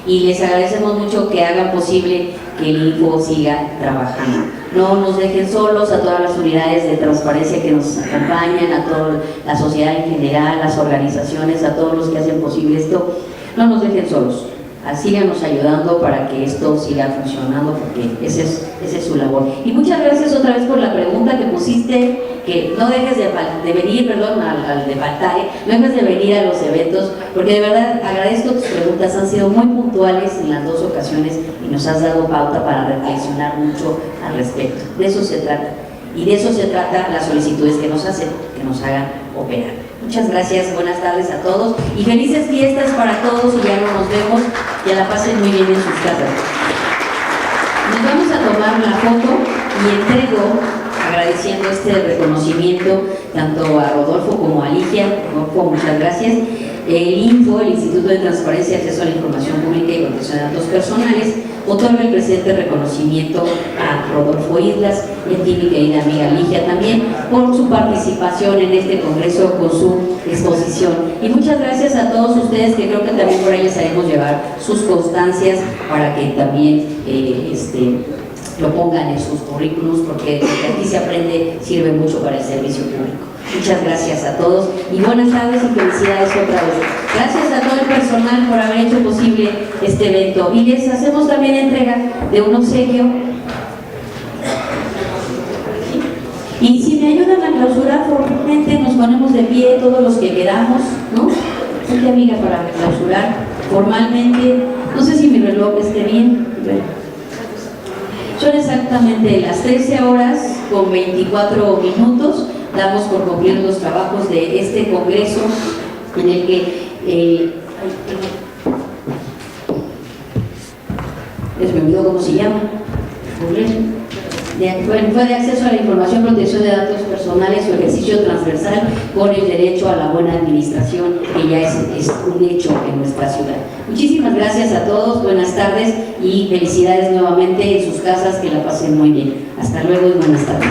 y les agradecemos mucho que hagan posible que el INFO siga trabajando. No nos dejen solos, a todas las unidades de transparencia que nos acompañan, a toda la sociedad en general, las organizaciones, a todos los que hacen posible esto, no nos dejen solos. Síganos ayudando para que esto siga funcionando, porque esa es su labor. Y muchas gracias otra vez por la pregunta que pusiste, que no dejes de venir, perdón, al de faltar, no dejes de venir a los eventos, porque de verdad agradezco tus preguntas, han sido muy puntuales en las dos ocasiones y nos has dado pauta para reflexionar mucho al respecto. De eso se trata, y de eso se trata las solicitudes que nos hacen, que nos hagan operar. Muchas gracias, buenas tardes a todos y felices fiestas para todos, y ya no nos vemos, que la pasen muy bien en sus casas. Nos vamos a tomar la foto y entrego, agradeciendo este reconocimiento tanto a Rodolfo como a Ligia. Rodolfo, muchas gracias. El INFO, el Instituto de Transparencia, Acceso a la Información Pública y Protección de Datos Personales, otorga el presente reconocimiento a Rodolfo Islas y a ti, mi querida amiga Ligia, también por su participación en este congreso con su exposición. Y muchas gracias a todos ustedes, que creo que también por ahí les haremos llevar sus constancias para que también lo pongan en sus currículos, porque lo que aquí se aprende sirve mucho para el servicio público. Muchas gracias a todos y buenas tardes y felicidades otra vez. Gracias a todo el personal por haber hecho posible este evento, y les hacemos también entrega de un obsequio. Y si me ayudan a clausurar, formalmente nos ponemos de pie todos los que quedamos, ¿no? Una amiga para clausurar formalmente. No sé si mi reloj esté bien. Son exactamente las 13 horas con 24 minutos. Damos por concluir los trabajos de este congreso, en el que les me olvidó cómo se llama. Fue de acceso a la información, protección de datos personales, su ejercicio transversal con el derecho a la buena administración, que ya es un hecho en nuestra ciudad. Muchísimas gracias a todos, buenas tardes y felicidades nuevamente en sus casas, que la pasen muy bien. Hasta luego y buenas tardes.